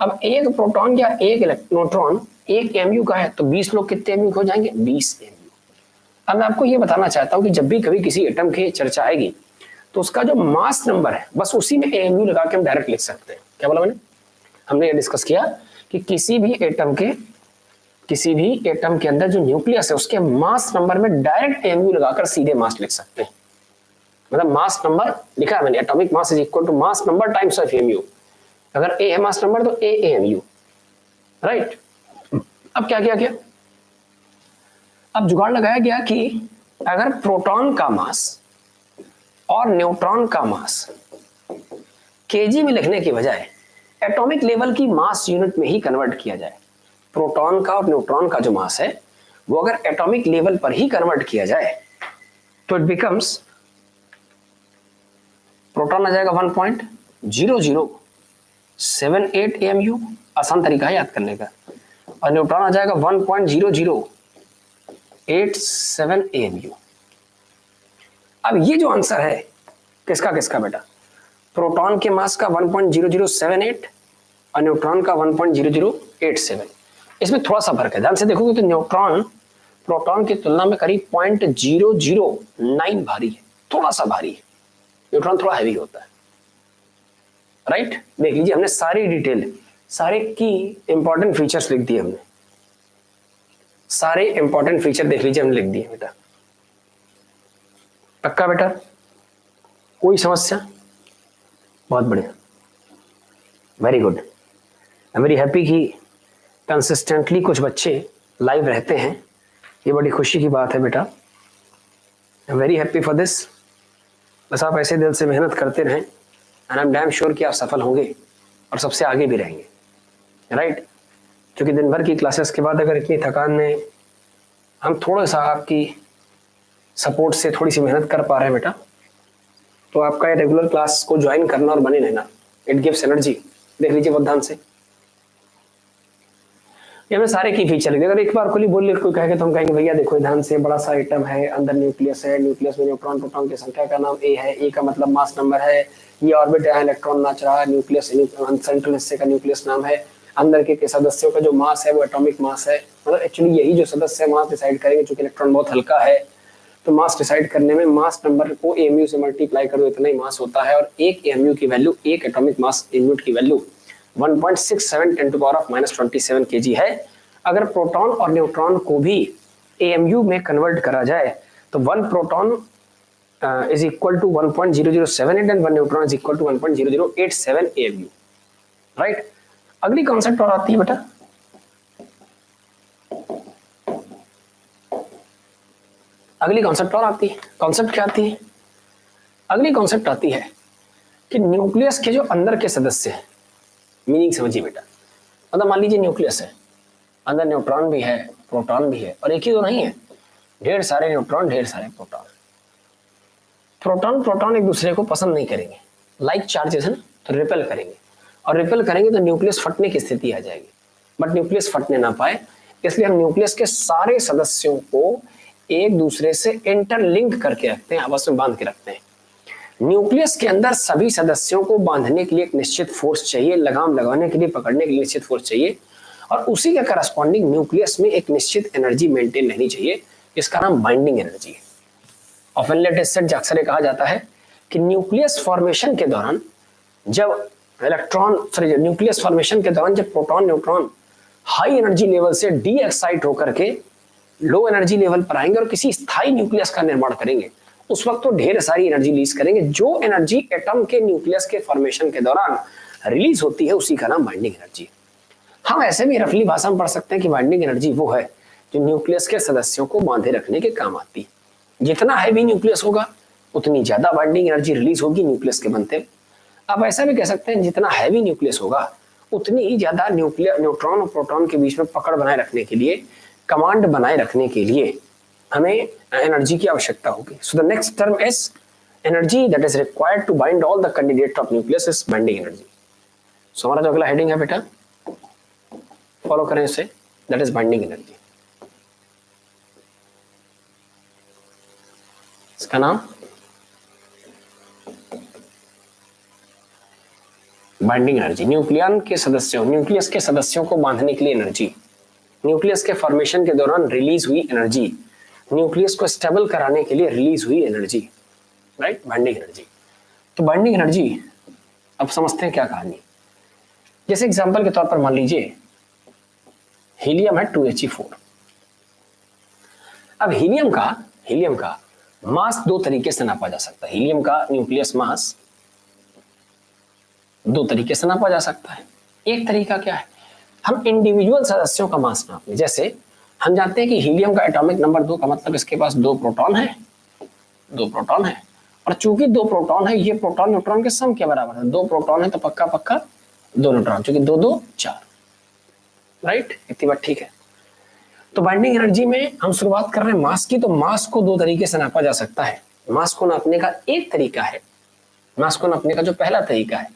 अब एक प्रोटॉन या एक न्यूट्रॉन 1 AMU का है, तो 20 लोग कितने AMU हो जाएंगे? 20 AMU। अब मैं आपको ये बताना चाहता हूं कि जब भी कभी किसी एटम की चर्चा आएगी तो उसका जो मास नंबर है बस उसी में AMU लगा के हम डायरेक्ट लिख सकते हैं। क्या बोला मैंने? हमने ये डिस्कस किया कि किसी भी एटम के अंदर जो न्यूक्लियस है उसके मास नंबर में डायरेक्ट AMU लगाकर सीधे मास लिख सकते हैं। मतलब मास नंबर लिखा है मैंने, atomic mass is equal to mass number times of AMU। अगर A है मास नंबर तो A AMU, राइट। अब क्या किया गया? अब जुगाड़ लगाया गया कि अगर प्रोटॉन का मास और न्यूट्रॉन का मास केजी में लिखने की बजाय एटॉमिक लेवल की मास यूनिट में ही कन्वर्ट किया जाए। प्रोटॉन का और न्यूट्रॉन का जो मास है वो अगर एटॉमिक लेवल पर ही कन्वर्ट किया जाए तो इट बिकम्स, प्रोटॉन आ जाएगा 1.0078 AMU, आसान तरीका है याद करने का, और न्यूट्रॉन आ जाएगा 1.0087 AMU। अब ये जो आंसर है किसका किसका बेटा? प्रोटॉन के मास का 1.0078 और न्यूट्रॉन का 1.0087। इसमें थोड़ा सा फर्क है, ध्यान से देखोगे तो न्यूट्रॉन प्रोटॉन की तुलना में करीब 0.009 भारी है, थोड़ा सा भारी है। न्यूट्रॉन थोड़ा हैवी होता है, राइट। देख लीजिए, हमने सारी डिटेल, सारे की इंपॉर्टेंट फीचर्स लिख दिए हमने, सारे इंपॉर्टेंट फीचर देख लीजिए हमने लिख दिए बेटा। पक्का बेटा? कोई समस्या? बहुत बढ़िया, very good. I am very happy कि कंसिस्टेंटली कुछ बच्चे लाइव रहते हैं, ये बड़ी खुशी की बात है बेटा। I am very happy for this. बस आप ऐसे दिल से मेहनत करते रहें and I am damn sure कि आप सफल होंगे और सबसे आगे भी रहेंगे, राइट। क्योंकि दिन भर की क्लासेस के बाद अगर इतनी थकान में हम थोड़ा सा आपकी सपोर्ट से थोड़ी सी मेहनत कर पा रहे हैं बेटा, तो आपका ये रेगुलर क्लास को ज्वाइन करना और बने रहना, इट गिव्स एनर्जी। देख लीजिए बहुत ध्यान से, ये हमें सारे की फीचर लगे। अगर एक बार खुली बोल कोई कहेगा तो हम कहेंगे भैया देखो ध्यान से, बड़ा सा आइटम है, अंदर न्यूक्लियस है, न्यूक्लियस में न्यूट्रॉन प्रोटॉन की संख्या का नाम ए है, ए का मतलब मास नंबर है, ये ऑर्बिट है, इलेक्ट्रॉन नाच रहा है, न्यूक्लियस सेंट्रल हिस्से का न्यूक्लियस नाम है, अंदर के सदस्यों का जो मास है वो एटॉमिक मास है। मतलब एक्चुअली यही जो सदस्य मास डिसाइड करेंगे, चूंकि इलेक्ट्रॉन बहुत हल्का है तो मास डिसाइड करने में मास नंबर को एमयू से मल्टीप्लाई करो, इतना ही मास होता है। और एक एमयू की वैल्यू, एक एटॉमिक मास यूनिट की value 1.67 10 to the power of -27 kg है। अगर प्रोटॉन और न्यूट्रॉन को भी एएमयू में कन्वर्ट करा जाए तो 1 proton is equal to 1.0078 and 1 neutron is equal to 1.0087 AMU, right. अगली कॉन्सेप्ट और आती है बेटा, अगली कॉन्सेप्ट और आती है। कॉन्सेप्ट क्या आती है? अगली कॉन्सेप्ट आती है कि न्यूक्लियस के जो अंदर के सदस्य हैं, मीनिंग समझिए बेटा। मतलब मान लीजिए न्यूक्लियस है, अंदर न्यूट्रॉन भी है, प्रोटॉन भी है, और एक ही तो नहीं है, ढेर सारे न्यूट्रॉन, ढेर सारे प्रोटॉन। प्रोटॉन एक दूसरे को पसंद नहीं करेंगे, लाइक चार्जेस है ना, तो रिपेल करेंगे, और रिपेल करेंगे तो न्यूक्लियस फटने की स्थिति आ जाएगी। बट न्यूक्लियस फटने ना पाए, इसलिए हम न्यूक्लियस के सारे सदस्यों को एक दूसरे से इंटरलिंक करके रखते हैं, आपस में बांध के रखते हैं। न्यूक्लियस के अंदर सभी सदस्यों को बांधने के लिए एक निश्चित फोर्स चाहिए, लगाम लगाने के लिए, पकड़ने के लिए निश्चित फोर्स चाहिए, और उसी के करस्पॉन्डिंग न्यूक्लियस में एक निश्चित एनर्जी मेंटेन रहनी चाहिए, जिसका नाम बाइंडिंग एनर्जी है। ऑफन लेटेस्ट सेट अक्सर कहा जाता है कि न्यूक्लियस फॉर्मेशन के दौरान जब न्यूक्लियस फॉर्मेशन के दौरान जब proton neutron high energy level से डी एक्साइट होकर के लो एनर्जी लेवल पर आएंगे और किसी स्थायी न्यूक्लियस का निर्माण करेंगे, उस वक्त तो ढेर सारी एनर्जी रिलीज करेंगे। जो एनर्जी एटम के न्यूक्लियस के फॉर्मेशन के दौरान रिलीज होती है उसी का नाम बाइंडिंग एनर्जी। हम ऐसे भी रफली भाषा में पढ़ सकते हैं कि बाइंडिंग एनर्जी वो है जो न्यूक्लियस के सदस्यों को बांधे रखने के काम आती है। जितना हैवी न्यूक्लियस होगा उतनी ज्यादा बाइंडिंग एनर्जी रिलीज होगी न्यूक्लियस के बनते। आप ऐसा भी कह सकते हैं जितना हैवी न्यूक्लियस होगा उतनी ही ज्यादा न्यूट्रॉन और प्रोटॉन के बीच में पकड़ बनाए रखने के लिए, कमांड बनाए रखने के लिए हमें एनर्जी की आवश्यकता होगी। So the next term is energy that is required to bind all the candidate of nucleus is binding energy. सो हमारा जो अगला हेडिंग है बेटा, फॉलो करें इसे, दैट इज बाइंडिंग एनर्जी। इसका नाम बाइंडिंग एनर्जी। न्यूक्लियस के सदस्यों को बांधने के लिए एनर्जी, न्यूक्लियस के फॉर्मेशन के दौरान रिलीज हुई एनर्जी, न्यूक्लियस को स्टेबल कराने के लिए रिलीज हुई एनर्जी, राइट, बाइंडिंग एनर्जी। तो बाइंडिंग एनर्जी अब समझते हैं क्या कहानी। जैसे एग्जांपल के तौर पर मान लीजिए हीलियम है 2He4। अब हीलियम का मास दो तरीके से नापा जा सकता है। हीलियम का न्यूक्लियस मास दो तरीके से नापा जा सकता है। एक तरीका क्या है, हम इंडिविजुअल सदस्यों का मास नाप लें। जैसे हम जानते हैं कि हीलियम का एटॉमिक नंबर 2 का मतलब इसके पास दो प्रोटॉन है, और चूंकि दो प्रोटॉन है, ये प्रोटॉन न्यूट्रॉन के सम के बराबर है। दो प्रोटॉन है तो पक्का दो न्यूट्रॉन, चूंकि 2 2 4, राइट, इतनी बात ठीक है। तो बाइंडिंग एनर्जी में हम शुरुआत कर रहे हैं मास की, तो मास को दो तरीके से नापा जा सकता है। मास को नापने का एक तरीका है, मास को नापने का जो पहला तरीका है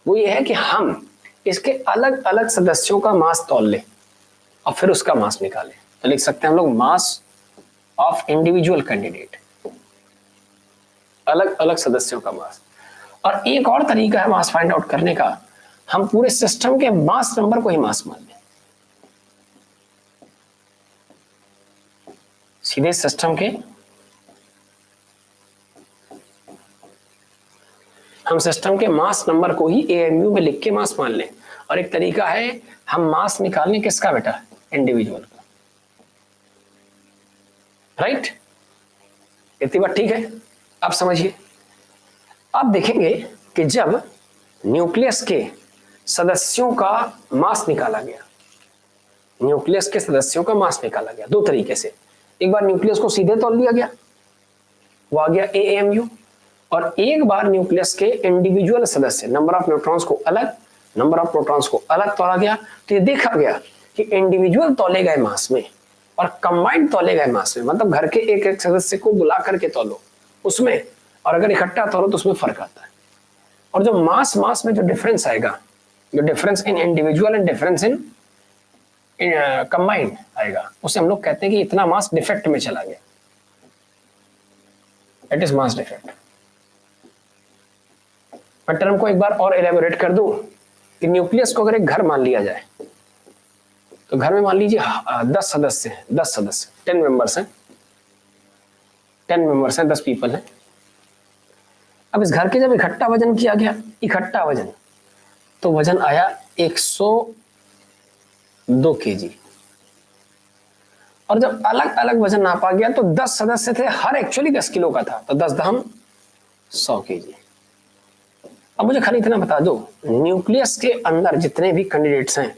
वो ये है कि हम इसके अलग अलग सदस्यों का मास तौल लें और फिर उसका मास निकालें। तो लिख सकते हैं हम लोग मास ऑफ इंडिविजुअल कैंडिडेट, अलग अलग सदस्यों का मास। और एक और तरीका है मास फाइंड आउट करने का, हम पूरे सिस्टम के मास नंबर को ही मास मान लें। सीधे सिस्टम के मास नंबर को ही एएमयू में लिख के मास मान लें। और एक तरीका है हम मास निकालने किसका बेटा, इंडिविजुअल का, राइट, इतनी बात ठीक है। अब समझिए, अब देखेंगे कि जब न्यूक्लियस के सदस्यों का मास निकाला गया, दो तरीके से। एक बार न्यूक्लियस को सीधे तौल लिया गया, वो आ गया AMU। और एक बार न्यूक्लियस के इंडिविजुअल सदस्य नंबर ऑफ न्यूट्रॉन्स को अलग, नंबर ऑफ प्रोटॉन्स को अलग तोला गया, तो ये देखा गया कि इंडिविजुअल तोले गए मास में और कंबाइंड तोले गए मास में, मतलब घर के एक एक सदस्य को बुला करके तोलो उसमें, और अगर इकट्ठा तोलो तो उसमें फर्क आता है। और जो मास मास में जो डिफरेंस आएगा, जो difference in individual and difference in combined आएगा, उसे हम लोग कहते हैं कि इतना मास डिफेक्ट में चला गया, इट इज मास डिफेक्ट। मैं टर्म को एक बार और एलेबोरेट कर दूं कि न्यूक्लियस को अगर एक घर मान लिया जाए, तो घर में मान लीजिए 10 सदस्य हैं, 10 सदस्य 10 मेंबर्स हैं, 10 मेंबर्स हैं, 10 पीपल हैं। अब इस घर के जब इकट्ठा वजन किया गया, इकट्ठा वजन, तो वजन आया 102 kg। और जब अलग अलग वजन नापा गया तो 10 सदस्य थे, हर एक्चुअली 10 किलो का था, तो 10 दहम 100 kg। अब मुझे खाली इतना बता दो, न्यूक्लियस के अंदर जितने भी कैंडिडेट्स हैं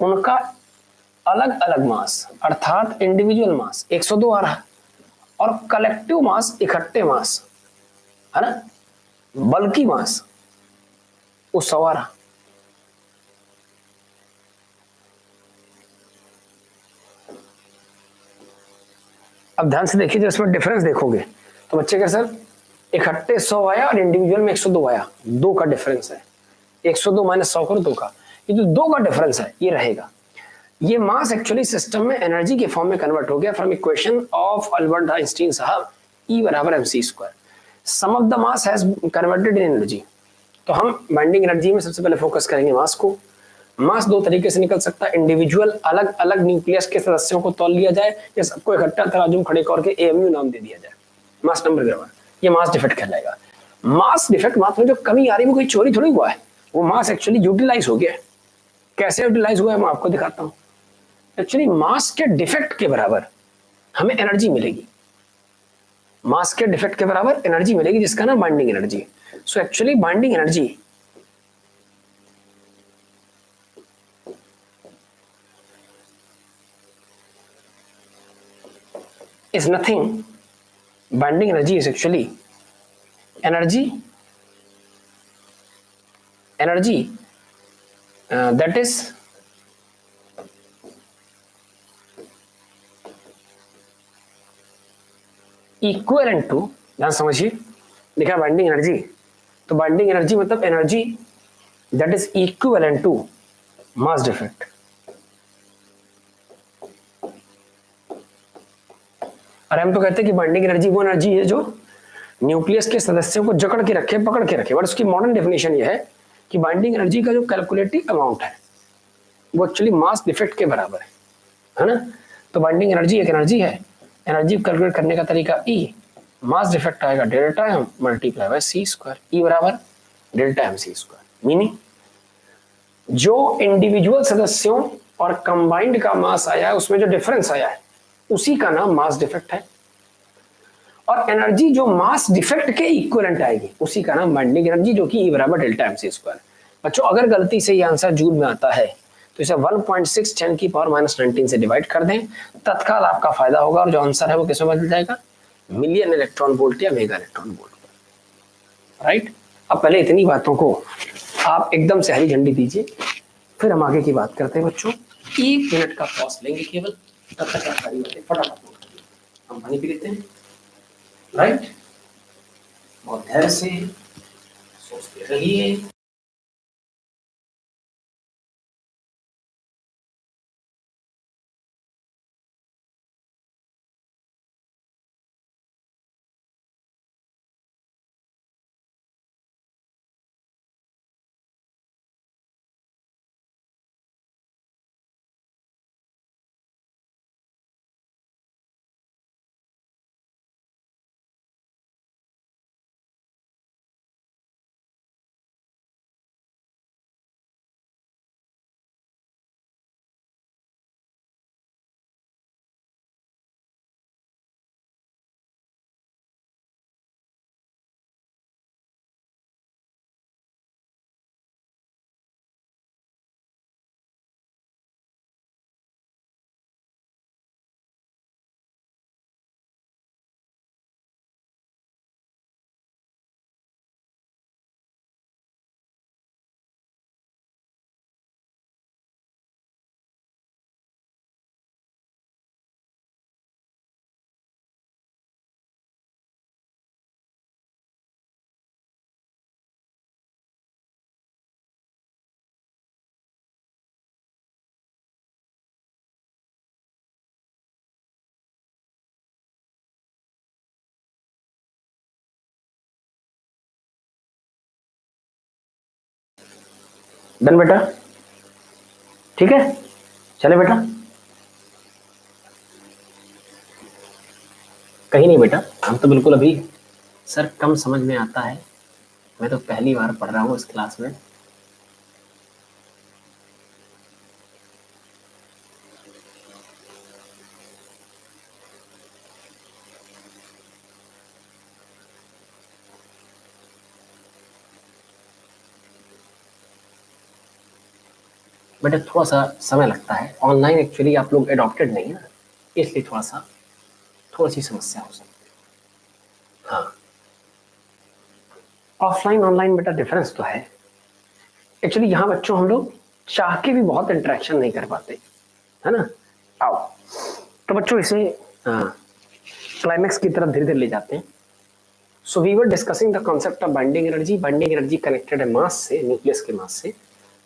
उनका अलग अलग मास अर्थात इंडिविजुअल मास 102 आ रहा, और कलेक्टिव मास इकट्ठे मास है ना, बल्कि मास वो 100 आ रहा। अब ध्यान से देखिए, जब इसमें डिफरेंस देखोगे तो बच्चे के सर इकट्ठे 100 आया और इंडिविजुअल में 102 आया, 2 का डिफरेंस है, 102 माइनस 100 करो 2 का, ये जो 2 का डिफरेंस है ये रहेगा। ये मास एक्चुअली सिस्टम में एनर्जी के फॉर्म में कन्वर्ट हो गया from equation of Albert Einstein साहब, E बराबर mc²। Some of the mass has converted in energy. तो हम बाइंडिंग एनर्जी में सबसे पहले फोकस करेंगे मास को। मास 2 तरीके से निकल सकता है, इंडिविजुअल अलग अलग न्यूक्लियस के सदस्यों को तौल लिया जाए, या सबको इकट्ठा तराजू खड़े करके AMU नाम दे दिया जाए, मास नंबर बराबर, ये मास डिफेक्ट कहलाएगा। मास डिफेक्ट मात्र में जो कमी आ रही है वो कोई चोरी थोड़ी हुआ है, वो मास एक्चुअली यूटिलाइज हो गया है। कैसे यूटिलाइज हुआ है मैं आपको दिखाता हूँ। एक्चुअली मास के डिफेक्ट के बराबर हमें एनर्जी मिलेगी, मास के डिफेक्ट के बराबर एनर्जी मिलेगी जिसका नाम binding energy. So actually binding energy is nothing, binding energy is actually energy that is equivalent to, ध्यान समझिए, लिखा बाइंडिंग एनर्जी, तो बाइंडिंग एनर्जी मतलब energy that is equivalent to mass defect. और हम तो कहते हैं कि बाइंडिंग एनर्जी वो एनर्जी है जो न्यूक्लियस के सदस्यों को जकड़ के रखे, पकड़ के रखे। बट उसकी मॉडर्न डेफिनेशन ये है कि बाइंडिंग एनर्जी का जो कैलकुलेटिव अमाउंट है वो एक्चुअली मास डिफेक्ट के बराबर है ना। तो बाइंडिंग एनर्जी एक एनर्जी है, एनर्जी कैलकुलेट करने का तरीका E, मास डिफेक्ट आएगा delta M multiply by c², E बराबर डेल्टा mc²। मीनिंग जो इंडिविजुअल सदस्यों और कंबाइंड का मास आया है उसमें जो डिफरेंस आया है उसी का नाम मास डिफेक्ट है, और एनर्जी जो मास डिफेक्ट के इक्विवेलेंट आएगी उसी का नाम बाइंडिंग एनर्जी, जो कि E बराबर डेल्टा mc²। बच्चों अगर गलती से ये आंसर जूल में आता है तो इसे 1.6 10 की पावर -19 से डिवाइड कर दें, तत्काल आपका फायदा होगा, और जो आंसर है वो किसमें बदल जाएगा, मिलियन इलेक्ट्रॉन वोल्ट या मेगा इलेक्ट्रॉन वोल्ट पर। राइट, अब पहले इतनी बातों को आप एकदम से हरी झंडी दीजिए, फिर हम आगे की बात करते हैं बच्चों। 1 मिनट का पॉज लेंगे केवल, तब तक आप सारी बातें फटाफट हम पानी पी लेते हैं। राइट, बहुत धैर्य से सोचते रहिए। डन बेटा, ठीक है, चले बेटा। कहीं नहीं बेटा, हम तो बिल्कुल अभी सर कम समझ में आता है, मैं तो पहली बार पढ़ रहा हूँ इस क्लास में। बेटा थोड़ा सा समय लगता है, ऑनलाइन एक्चुअली आप लोग एडॉप्टेड नहीं है ना, इसलिए थोड़ी सी समस्या हो सकती है। हाँ, ऑफलाइन ऑनलाइन बेटा डिफरेंस तो है एक्चुअली। यहाँ बच्चों हम लोग चाह के भी बहुत इंटरेक्शन नहीं कर पाते, है ना। आओ तो बच्चों इसे क्लाइमेक्स की तरफ धीरे धीरे ले जाते हैं। So we were discussing the concept of binding energy. Binding energy connected है मास से, न्यूक्लियस के मास से।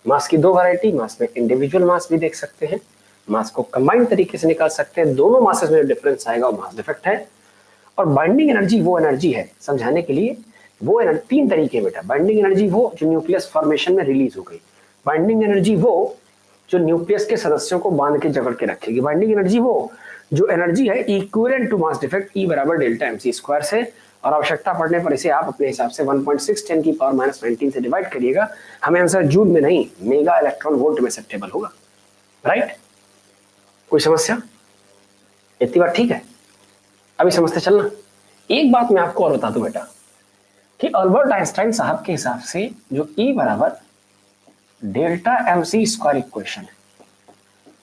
मास की दो वैरायटी, मास में इंडिविजुअल मास भी देख सकते हैं, मास को कंबाइंड तरीके से निकाल सकते हैं। दोनों मासेस में डिफरेंस आएगा वो मास डिफेक्ट है। और बाइंडिंग एनर्जी वो एनर्जी है, समझाने के लिए, वो एनर्जी तीन तरीके बेटा। बाइंडिंग एनर्जी वो जो न्यूक्लियस फॉर्मेशन में रिलीज हो गई। बाइंडिंग एनर्जी वो जो न्यूक्लियस के सदस्यों को बांध के जकड़ के रखेगी। बाइंडिंग एनर्जी वो जो एनर्जी है इक्विवेलेंट टू मास डिफेक्ट, ई बराबर डेल्टा एमसी स्क्वायर से। और आवश्यकता पड़ने पर इसे आप अपने हिसाब से 1.6 10 की पावर -19 से डिवाइड करिएगा। हमें आंसर जूल में नहीं, मेगा इलेक्ट्रॉन वोल्ट में सेप्टेबल होगा। राइट, कोई समस्या? इतनी बात ठीक है, अभी समझते चलना। एक बात मैं आपको और बता दूं बेटा कि अल्बर्ट आइंस्टाइन साहब के हिसाब से जो ई बराबर डेल्टा एमसी स्क्वायर इक्वेशन है,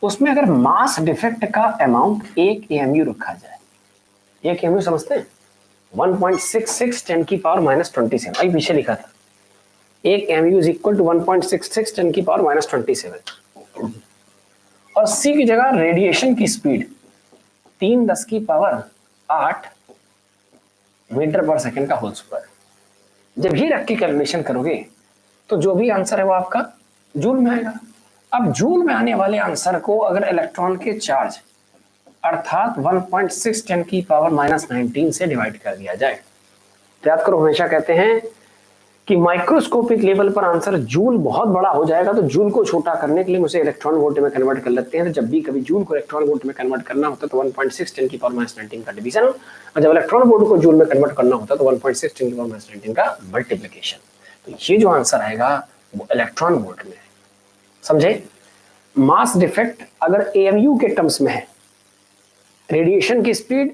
उसमें अगर मास डिफेक्ट का अमाउंट 1 एमयू रखा जाए, 1 एमयू समझते हैं, 1.66 10 की पावर -27, अभी पीछे लिखा था 1 एमयू इज इक्वल टू 1.66 10 की पावर -27। और सी की जगह रेडिएशन की स्पीड 3 10 की पावर 8 मीटर पर सेकंड का होल स्क्वायर। जब ये रख के कैलकुलेशन करोगे तो जो भी आंसर है वो आपका जूल में आएगा। अब जूल में आने वाले आंसर को अगर इलेक्ट्रॉन के चार्ज अर्थात 1.6 10 की पावर -19 से डिवाइड कर दिया जाए, तो याद करो हमेशा कहते हैं कि माइक्रोस्कोपिक लेवल पर आंसर जूल बहुत बड़ा हो जाएगा, तो जूल को छोटा करने के लिए मुझे इलेक्ट्रॉन वोल्ट में कन्वर्ट कर लेते हैं। तो जब भी कभी जूल को इलेक्ट्रॉन वोल्ट में कन्वर्ट करना होता है तो 1.6 10 की पावर -19 का डिवीजन, और जब इलेक्ट्रॉन वोल्ट को जूल में कन्वर्ट करना होता है तो 1.6 10 की पावर -19 का मल्टीप्लीकेशन। तो ये जो आंसर आएगा वो इलेक्ट्रॉन वोल्ट में है, समझे। मास डिफेक्ट अगर एएमयू के टर्म्स में है, रेडिएशन की स्पीड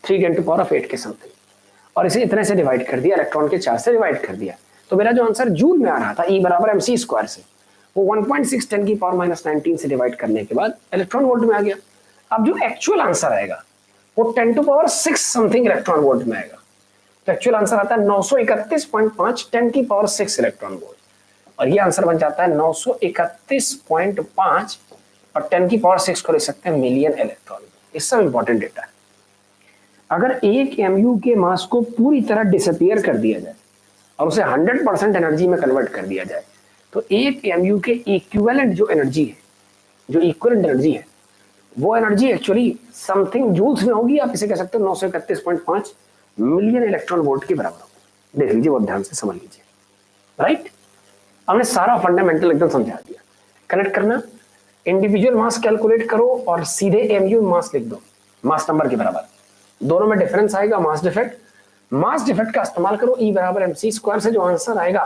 3 10 टू पावर ऑफ 8 के समथिंग, और इसे इतने से डिवाइड कर दिया, इलेक्ट्रॉन के चार्ज से डिवाइड कर दिया, तो मेरा जो आंसर जूल में आ रहा था ई बराबर एमसी स्क्वायर से, वो 1.6 10 की पावर -19 से डिवाइड करने के बाद इलेक्ट्रॉन वोल्ट में आ गया। अब जो एक्चुअल आंसर आएगा वो 10 to power 6 something electron volt में आएगा। तो एक्चुअल आंसर आता है 931.5 10 की पावर 6 इलेक्ट्रॉन वोल्ट, और ये आंसर बन जाता है 931.5 और 10 की पावर 6 को लिख सकते हैं मिलियन इलेक्ट्रॉन। इस सब इंपॉर्टेंट डेटा है। अगर 1 एमयू के मास को पूरी तरह डिसअपियर कर दिया जाए और उसे 100% एनर्जी में कन्वर्ट कर दिया जाए, तो 1 एमयू के इक्विवेलेंट जो एनर्जी है, जो इक्विवेलेंट एनर्जी है, वो एनर्जी एक्चुअली समथिंग जूल्स में होगी। आप इसे कह सकते हो 931.5 मिलियन इलेक्ट्रॉन वोल्ट के बराबर होगी। देख लीजिए, बहुत ध्यान से समझ लीजिए। राइट, हमने सारा फंडामेंटल एकदम समझा दिया। कनेक्ट करना, इंडिविजुअल मास कैलकुलेट करो और सीधे एमयू मास लिख दो मास नंबर के बराबर। दोनों में डिफरेंस आएगा मास डिफेक्ट। मास डिफेक्ट का इस्तेमाल करो, ई बराबर एमसी स्क्वायर से जो आंसर आएगा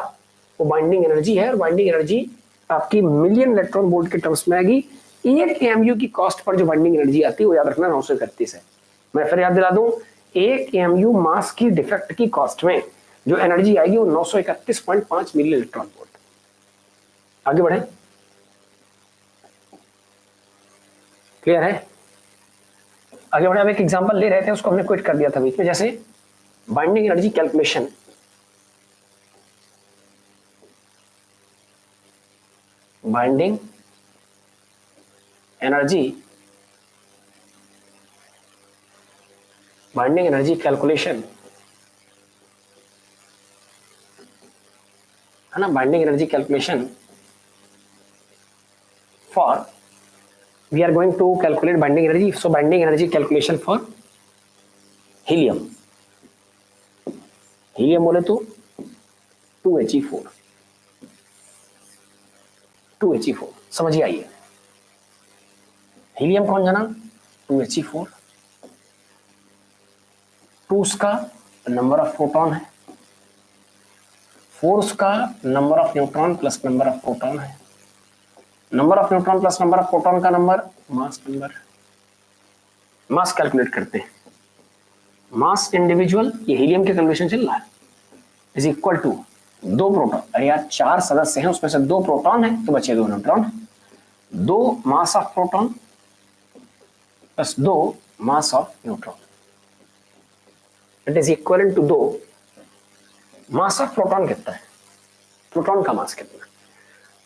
वो बाइंडिंग एनर्जी है, और बाइंडिंग एनर्जी आपकी मिलियन इलेक्ट्रॉन वोल्ट के टर्म्स में आएगी। 1 एमयू की कॉस्ट पर जो बाइंडिंग एनर्जी आती है वो याद रखना 931 है। मैं फिर याद दिला दूं, 1 एमयू मास की डिफेक्ट की कॉस्ट में जो एनर्जी आएगी वो 931.5 मिलियन इलेक्ट्रॉन वोल्ट। आगे बढ़े, क्लियर है? आगे बढ़े। अब एक एग्जांपल ले रहे थे, उसको हमने क्विट कर दिया था बीच में। जैसे binding energy calculation, binding energy calculation, है ना। Binding energy calculation for, we are going to calculate binding energy. So binding energy calculation for helium बोले तो 2He4, 2He4 समझिए। आइए हीलियम कौन जाना 2He4, 2 उसका नंबर ऑफ प्रोटॉन है, 4 उसका number of neutron plus number of proton है, number of neutron plus number of proton का number mass number. Mass calculate करते हैं, मास इंडिविजुअल ये हीलियम के कैलकुलेशन चल रहा है इज इक्वल टू 2 प्रोटॉन, अरे यार 4 सदस्य हैं उसमें से 2 प्रोटॉन है तो बचे 2 neutron, 2 mass of proton plus 2 mass of neutron, it is equal to 2 mass of proton कितना है, प्रोटॉन का मास कितना,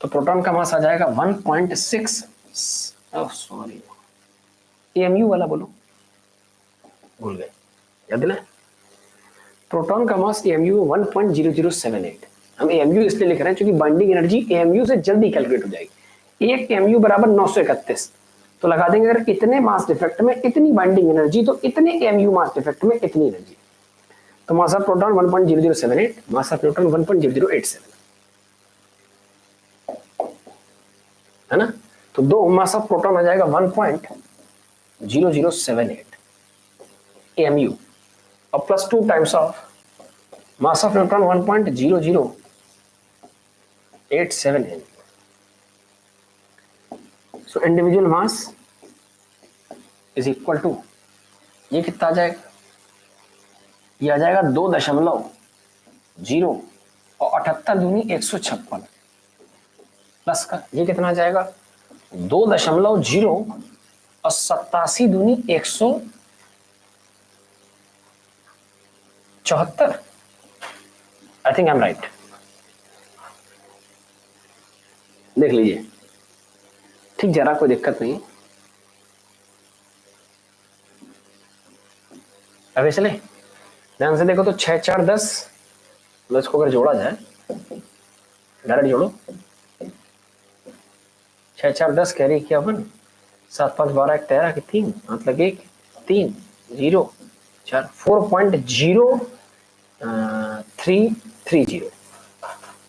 तो प्रोटॉन का मास आ जाएगा 1.6 सॉरी एमयू वाला बोलो भूल गए, याद है। प्रोटॉन का मास एमयू 1.0078, हम एमयू इसलिए लिख रहे हैं क्योंकि बाइंडिंग एनर्जी एमयू से जल्दी कैलकुलेट हो जाएगी। एक एमयू बराबर 931, तो लगा देंगे अगर इतने मास डिफेक्ट में इतनी बाइंडिंग एनर्जी तो इतने एमयू मास डिफेक्ट में इतनी एनर्जी, तो मास of proton 1.0078, mass of neutron 1.0087 है ना, तो 2 मास ऑफ प्रोटॉन आ जाएगा 1.0078 एमयू और plus 2 times of mass of neutron 1.0087 AMU. So individual mass is equal to, ये कितना आ जाएगा, ये आ जाएगा 2.0 और 78 दूनी 156 प्लस का ये कितना आ जाएगा 2.0 और 87 दूनी 174, I think I am right, देख लीजिए ठीक, जरा कोई दिक्कत नहीं। अभी चले ध्यान से देखो तो 6 4 10, मतलब इसको अगर जोड़ा जाए डायरेक्ट जोड़ो, 6 4 10 कैरी किया अपन, 7 5 12 1 13 की 3 हाथ लगे 3 0 4 4.0330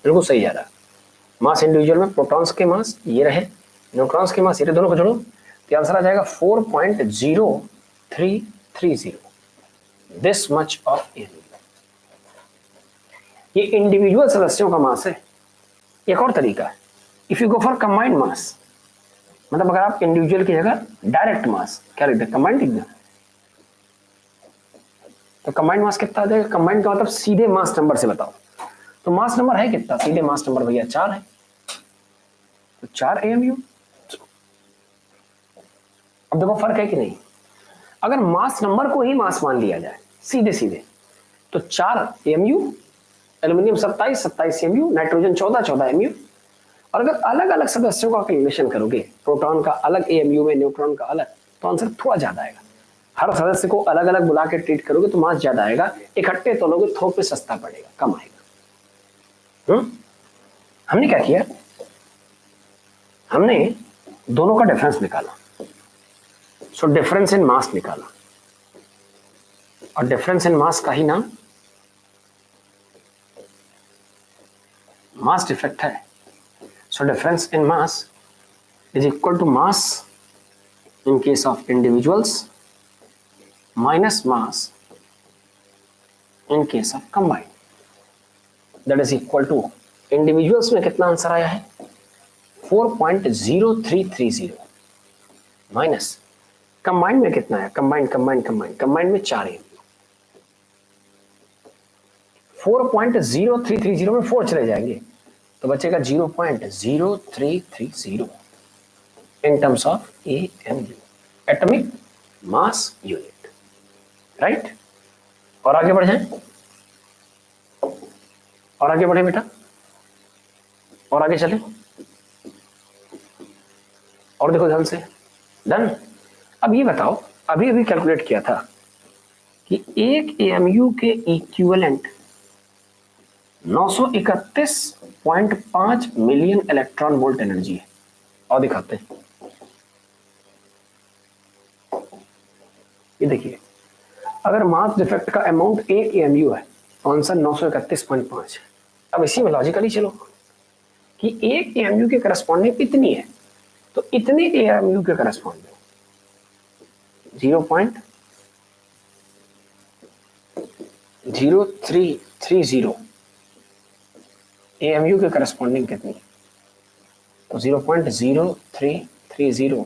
बिल्कुल सही जा रहा। मास इंडिविजुअल में प्रोटॉन्स के मास ये रहे, न्यूट्रॉन्स के मास ये रहे, दोनों को जोड़ो तो आंसर आ जाएगा 4.0330, दिस मच ऑफ एरिया। ये इंडिविजुअल सदस्यों का मास है। एक और तरीका है, if you go for combined mass, मतलब अगर आप इंडिविजुअल की जगह डायरेक्ट मास क्या लिखते हैं कंबाइंड लिख दें, तो कंबाइंड मास कितना आ जाएगा, कंबाइंड का मतलब सीधे मास नंबर से बताओ, तो मास नंबर है कितना, सीधे मास नंबर भैया 4 है, तो 4 एमयू। अब देखो फर्क है कि नहीं, अगर मास नंबर को ही मास मान लिया जाए सीधे सीधे तो 4 MU, aluminium 27 MU, nitrogen 14 MU, और अगर अलग अलग सदस्यों का कैलकुलेशन करोगे, प्रोटॉन का अलग एमयू में, न्यूट्रॉन का अलग, तो आंसर थोड़ा ज्यादा आएगा। हर सदस्य को अलग अलग बुला के ट्रीट करोगे तो मास ज्यादा आएगा, इकट्ठे तोलोगे थोक पे सस्ता पड़ेगा, कम आएगा। हमने क्या किया, हमने दोनों का डिफरेंस निकाला, सो डिफरेंस इन मास निकाला, और डिफरेंस इन मास का ही नाम मास डिफेक्ट है। So difference in mass is equal to mass in case of individuals minus mass in case of combined, that is equal to, individuals में कितना आंसर आया है 4.0330 माइनस कंबाइंड में कितना है, कंबाइंड में 4 है, 4.0330 में 4 चले जाएंगे तो बचेगा 0.0330 इन terms of AMU, atomic mass unit, right. और आगे बढ़ जाए, और आगे बढ़े बेटा, और आगे चले, और देखो ध्यान से, डन। अब ये बताओ, अभी अभी कैलकुलेट किया था कि एक एएमयू के equivalent 931.5 million electron volt energy है, और दिखाते हैं, ये देखिए, अगर मास डिफेक्ट का अमाउंट 1 एएमयू है तो आंसर 931.5 है। अब इसी में लॉजिकली चलो कि एक एएमयू के करस्पॉन्डिंग इतनी है, तो इतने एएमयू के करस्पॉन्डिंग 0.0330 एएमयू के करस्पॉन्डिंग कितनी है? तो 0.0330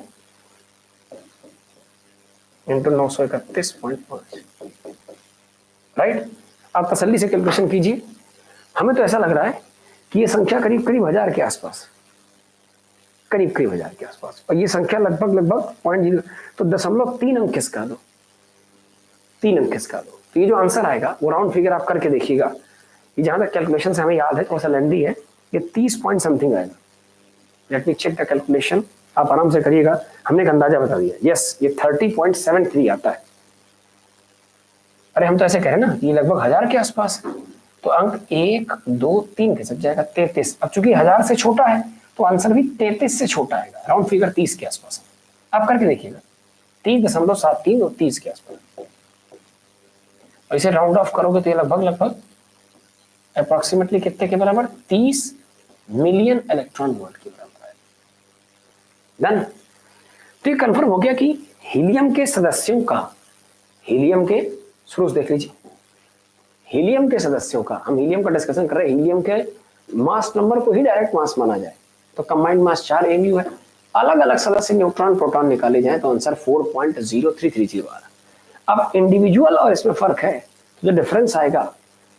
इंटू 931.5, राइट। आप तसल्ली से कैलकुलेशन कीजिए। हमें तो ऐसा लग रहा है कि ये संख्या करीब करीब 1000 के आसपास, करीब करीब 1000 के आसपास, और ये संख्या लगभग लगभग 0.0, तो 0.3 अंक खिसका दो, 3 अंक खिसका दो, तो ये जो आंसर आएगा वो राउंड फिगर आप करके देखिएगा। ये जहां तक कैलकुलेशन से हमें याद है, थोड़ा सा लेंदी है, ये 30 पॉइंट समथिंग आएगा। Let me check the calculation, आप आराम से करिएगा। हमने एक अंदाजा बता दिया, यस ये 30.73 आता है। अरे हम तो ऐसे कह रहे हैं ना, ये लगभग 1000 के आसपास है, तो अंक 1 2 3 खिसक जाएगा 33। अब चूंकि 1000 से छोटा है तो आंसर भी 33 से छोटा आएगा, राउंड फिगर 30 के आसपास। आप करके देखिएगा, 30.73 और 30 के आसपास, और इसे राउंड ऑफ करोगे तो ये लगभग लगभग अप्रोक्सीमेटली कितने के बराबर? 30 मिलियन इलेक्ट्रॉन वोल्ट के बराबर है। डन। तो ये कंफर्म हो गया कि हीलियम के सदस्यों का, हीलियम के सोर्स देख लीजिए, हीलियम के सदस्यों का, हम हीलियम का डिस्कशन कर रहे हैं, हीलियम के मास नंबर को ही डायरेक्ट मास माना जाए तो कंबाइंड मास 4 एमयू है। अलग अलग सदस्य न्यूट्रॉन प्रोटॉन निकाले जाए तो आंसर 4.0330 आ रहा। अब इंडिविजुअल और इसमें फर्क है, तो जो डिफरेंस आएगा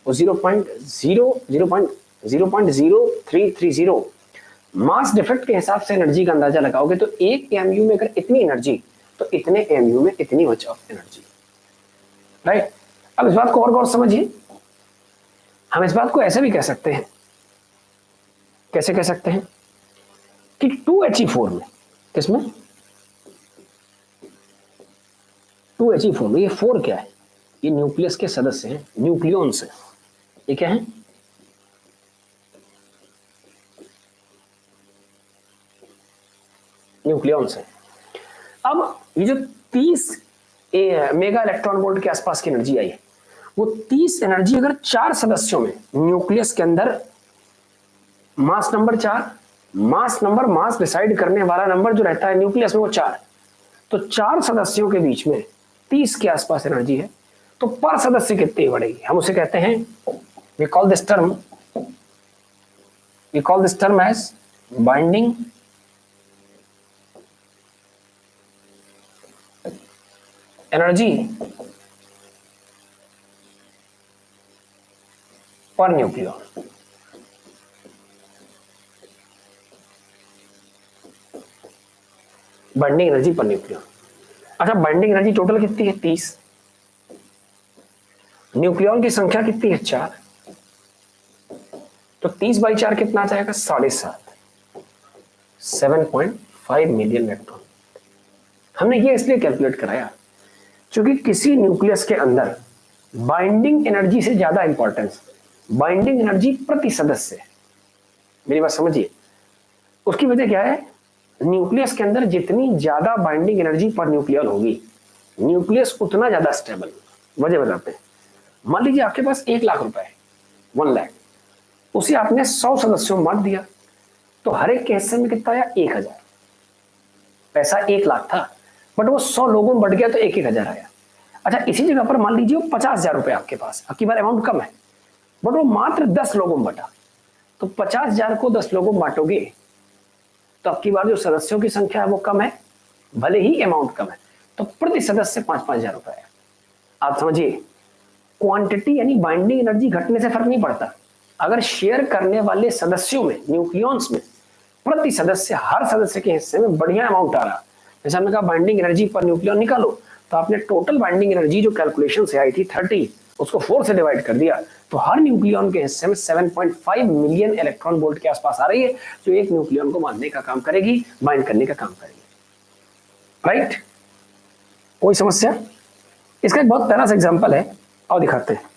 वो 0.0330। मास डिफेक्ट के हिसाब से एनर्जी का अंदाजा लगाओगे तो एक एमयू में अगर इतनी एनर्जी, तो इतने एमयू में इतनी मच ऑफ एनर्जी, राइट। अब इस बात को और गौर समझिए, हम इस बात को ऐसे भी कह सकते हैं, कैसे कह सकते हैं कि 2He4 में, किसमें? 2He4 में, ये 4 क्या है? ये न्यूक्लियस के सदस्य हैं, न्यूक्लियॉन्स हैं। ये क्या है? न्यूक्लियॉन्स हैं। अब ये जो 30 मेगा इलेक्ट्रॉन वोल्ट के आसपास की एनर्जी आई है, वो 30 एनर्जी अगर 4 सदस्यों में, न्यूक्लियस के अंदर मास नंबर 4, मास नंबर, मास डिसाइड करने वाला नंबर जो रहता है न्यूक्लियस में वो 4, तो 4 सदस्यों के बीच में 30 के आसपास एनर्जी है, तो पर सदस्य कितनी बढ़ेगी? हम उसे कहते हैं, we call this term as binding energy per nucleon. Binding energy per nucleon. अच्छा, बाइंडिंग एनर्जी टोटल कितनी है? 30। न्यूक्लियॉन की संख्या कितनी है? 4। तो 30/4 कितना आ जाएगा? 7.5, 7.5 मिलियन इलेक्ट्रॉन। हमने ये इसलिए कैलकुलेट कराया क्योंकि किसी न्यूक्लियस के अंदर बाइंडिंग एनर्जी से ज्यादा इंपॉर्टेंस बाइंडिंग एनर्जी प्रति सदस्य है। मेरी बात समझिए, उसकी वजह क्या है? न्यूक्लियस के अंदर जितनी ज्यादा बाइंडिंग एनर्जी पर न्यूक्लियन होगी, न्यूक्लियस उतना ज्यादा स्टेबल। वजह बताते हैं। मान लीजिए आपके पास 1 लाख रुपए है, 1 लाख, उसे आपने 100 सदस्यों में बांट दिया, तो हर एक के हिस्से में कितना आया? 1000। पैसा 1 लाख था, बट वो 100 लोगों में बढ़ गया तो 1,000 आया। अच्छा, इसी जगह पर मान लीजिए 50,000 रुपए आपके पास, आपकी बार अमाउंट कम है, बट वो मात्र 10 लोगों में बटा, तो 50,000 को 10 लोगों में बांटोगे तो आपकी बार जो सदस्यों की संख्या है वो कम है, भले ही अमाउंट कम है, तो प्रति सदस्य 5-5 हजार रुपए है। आप समझिए, क्वांटिटी यानी बाइंडिंग एनर्जी घटने से फर्क नहीं पड़ता। अगर शेयर करने वाले सदस्यों में, न्यूक्लियॉन्स में, प्रति सदस्य, हर सदस्य के हिस्से में बढ़िया अमाउंट आ रहा, जैसे हमने कहा बाइंडिंग एनर्जी पर न्यूक्लियॉन निकालो, तो आपने टोटल बाइंडिंग एनर्जी जो कैलकुलेशन से आई थी 30, उसको 4 से डिवाइड कर दिया, तो हर न्यूक्लियॉन के हिस्से में 7.5 मिलियन इलेक्ट्रॉन वोल्ट के आसपास आ रही है, जो एक न्यूक्लियॉन को बांधने का काम करेगी, बाइंड करने का काम करेगी। राइट? कोई समस्या? इसका एक बहुत प्यारा सा एग्जांपल है, और दिखाते हैं,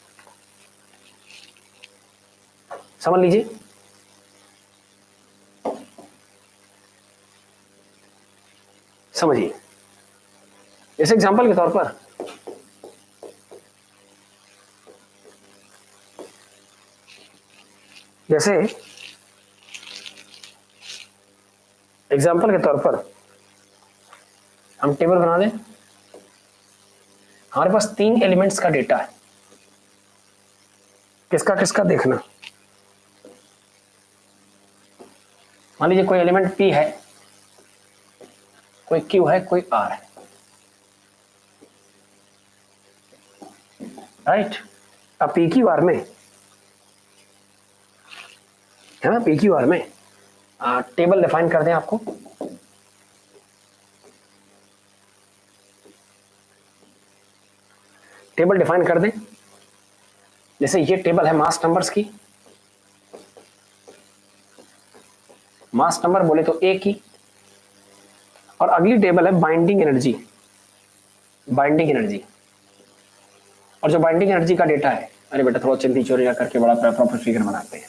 समझ लीजिए। समझिए, इस एग्जांपल के तौर पर जैसे एग्जाम्पल के तौर पर हम टेबल बना लें। हमारे पास 3 एलिमेंट्स का डेटा है, किसका किसका देखना। मान लीजिए कोई एलिमेंट P है, कोई Q है, कोई R है, राइट। अब PQR में है ना, PQR में टेबल डिफाइन कर दें आपको। टेबल डिफाइन कर दें, जैसे ये टेबल है मास नंबर्स की। मास नंबर बोले तो A की, और अगली टेबल है बाइंडिंग एनर्जी। बाइंडिंग एनर्जी, और जो बाइंडिंग एनर्जी का डेटा है, अरे बेटा थोड़ा जल्दी चोरी ना करके बड़ा प्रॉपर फिगर बनाते हैं,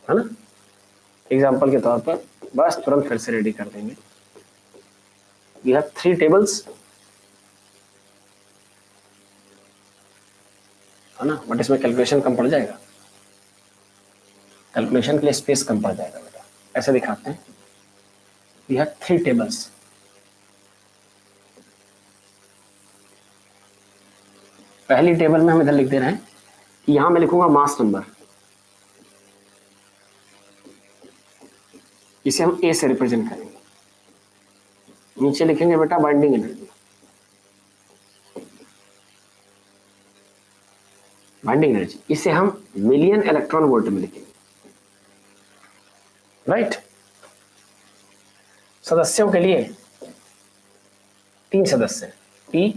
है ना। एग्जाम्पल के तौर पर बस तुरंत फिर से रेडी कर देंगे। वी हैव 3 टेबल्स, है ना, बट इसमें कैलकुलेशन कम पड़ जाएगा, कैलकुलेशन के लिए स्पेस कम पड़ जाएगा बेटा। ऐसे दिखाते हैं, वी हैव 3 टेबल्स। पहली टेबल में हम इधर लिख दे रहे हैं कि यहां मैं लिखूंगा मास नंबर, इसे हम A से रिप्रेजेंट करेंगे। नीचे लिखेंगे बेटा बाइंडिंग एनर्जी। बाइंडिंग एनर्जी इसे हम मिलियन इलेक्ट्रॉन वोल्ट में लिखेंगे, राइट। सदस्यों के लिए 3 सदस्य P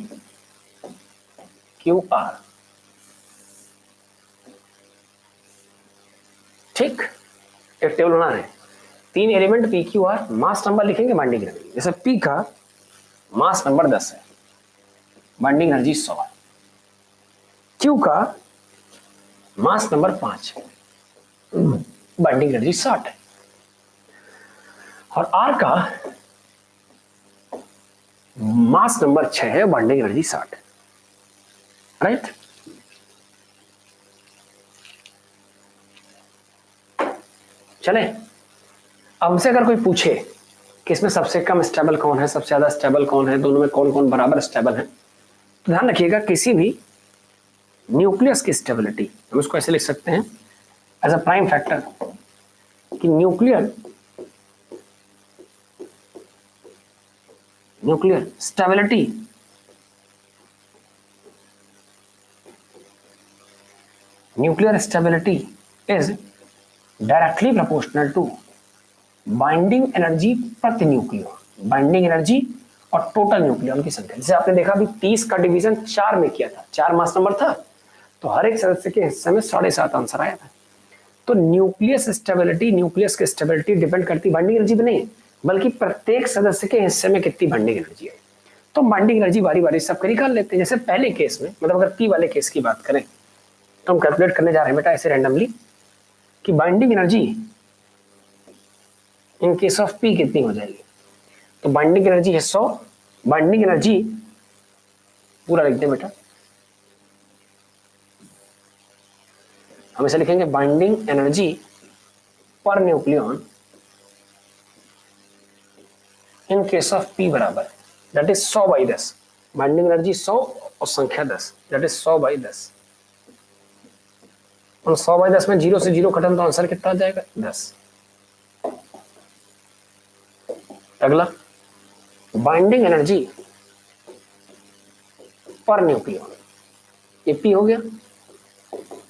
Q R, ठीक। एक टेबल बना है, 3 element P Q R, mass number लिखेंगे, बाइंडिंग एनर्जी। जैसे P का मास नंबर 10 है, बाइंडिंग एनर्जी 100 है। Q का मास नंबर 5 है, बाइंडिंग एनर्जी 60 है। और R का मास नंबर 6 है, बाइंडिंग एनर्जी 60 है, राइट। चले, अब हमसे अगर कोई पूछे कि इसमें सबसे कम स्टेबल कौन है, सबसे ज्यादा स्टेबल कौन है, दोनों में कौन कौन बराबर स्टेबल है, तो ध्यान रखिएगा किसी भी न्यूक्लियस की स्टेबिलिटी हम उसको ऐसे लिख सकते हैं एज अ प्राइम फैक्टर कि nuclear stability is directly proportional to binding energy प्रति न्यूक्लियन। बाइंडिंग एनर्जी और टोटल न्यूक्लियन की संख्या। जैसे आपने देखा अभी 30 का डिवीजन 4 में किया था, 4 मास नंबर था, तो हर एक सदस्य के हिस्से में 7.5 आंसर आया था। तो न्यूक्लियस की स्टेबिलिटी डिपेंड करती बाइंडिंग एनर्जी पे नहीं, बल्कि प्रत्येक सदस्य के हिस्से में कितनी बाइंडिंग एनर्जी है। तो बाइंडिंग एनर्जी बारी बारी सबको निकाल लेते हैं। जैसे पहले केस में, मतलब अगर P वाले केस की बात करें तो हम कैलकुलेट करने जा रहे हैं बेटा ऐसे रैंडमली कि binding energy in case of P कितनी हो जाएगी। तो बाइंडिंग एनर्जी है 100, बाइंडिंग एनर्जी पूरा लिख दें बेटा, हम इसे लिखेंगे binding energy per nucleon in case of P बराबर दैट इज 100/10। बाइंडिंग एनर्जी 100 और संख्या 10 दैट इज 100/10। और 100/10 में 0 से 0 खत्म, तो आंसर कितना आ जाएगा 10। अगला बाइंडिंग एनर्जी पर न्यूक्लियन, ये P हो गया।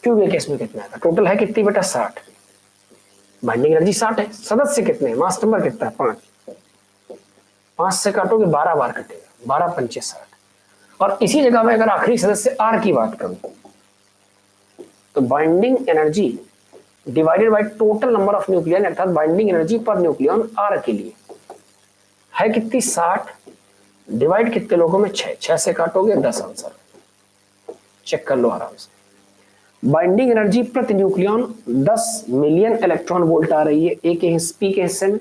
Q के केस में कितना आएगा, टोटल है कितनी बेटा 60, बाइंडिंग एनर्जी 60 है, सदस्य कितने, मास नंबर कितना है 5, 5 से काटोगे 12 बार कटेगा, 12 पंचे 60। और इसी जगह में अगर आखिरी सदस्य R की बात करूं तो binding energy divided by total number of nucleon, अर्थात binding energy per nucleon R के लिए है कितनी 60, डिवाइड कितने लोगों में 6, 6 से काटोगे 10 आंसर, चेक कर लो आराम से। बाइंडिंग एनर्जी प्रति न्यूक्लियन 10 मिलियन इलेक्ट्रॉन वोल्ट आ रही है P के हिस्से में।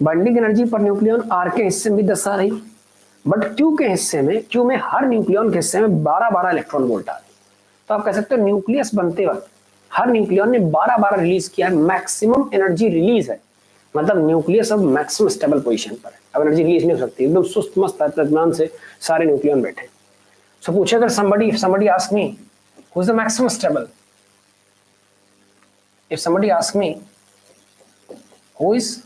Binding energy per nucleon R के हिस्से में भी 10 आ रही, बट Q के हिस्से में, Q में हर न्यूक्लियन के हिस्से में 12 इलेक्ट्रॉन वोल्ट आ रही। तो आप कह सकते हो न्यूक्लियस बनते वक्त हर न्यूक्लियन ने 12 रिलीज किया है, मैक्सिमम एनर्जी रिलीज है मतलब न्यूक्लियस अब मैक्सिमम स्टेबल पोजीशन पर है, अब एनर्जी रिलीज नहीं हो सकती, एकदम सुस्त मस्त इत्मीनान से सारे न्यूक्लियन बैठे। सो पूछे अगर somebody ask me who is the maximum stable, if somebody ask me who is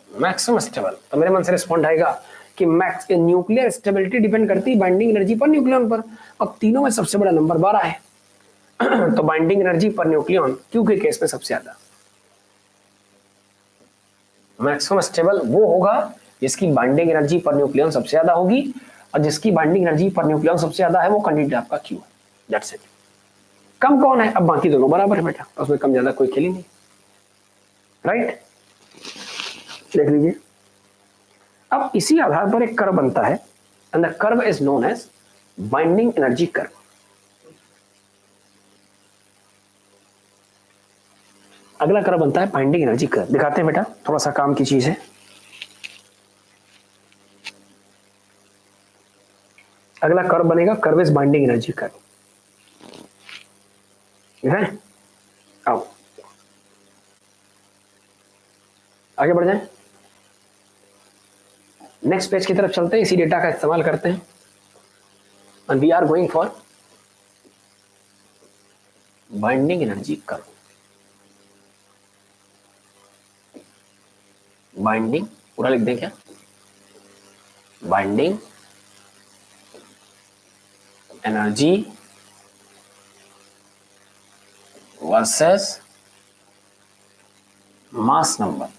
maximum stable, तो मेरे मन से रिस्पॉन्ड आएगा कि मैक्स न्यूक्लियर स्टेबिलिटी डिपेंड करती है बाइंडिंग एनर्जी पर न्यूक्लियन पर। अब तीनों में सबसे बड़ा नंबर 12 है तो binding energy per nucleon Q के केस में सबसे ज्यादा। मैक्सिमम स्टेबल वो होगा जिसकी बाइंडिंग एनर्जी पर न्यूक्लियन सबसे ज्यादा होगी, और जिसकी बाइंडिंग एनर्जी पर न्यूक्लियन सबसे ज्यादा है वो कैंडिडेट आपका क्यू है। That's it. कम कौन है? अब बाकी दोनों बराबर है बेटा, उसमें कम ज्यादा कोई खेल ही नहीं, राइट? देख लीजिए, अब इसी आधार पर एक कर्व बनता है and the curve is known as binding energy curve. अगला कर्व बनता है बाइंडिंग एनर्जी कर्व। दिखाते हैं बेटा, थोड़ा सा काम की चीज है। अगला कर्व बनेगा curve is binding energy curve. है आओ आगे बढ़ जाए, नेक्स्ट पेज की तरफ चलते हैं, इसी डेटा का इस्तेमाल करते हैं and we are going for binding energy curve. Binding पूरा लिख दें क्या? Binding energy versus mass number.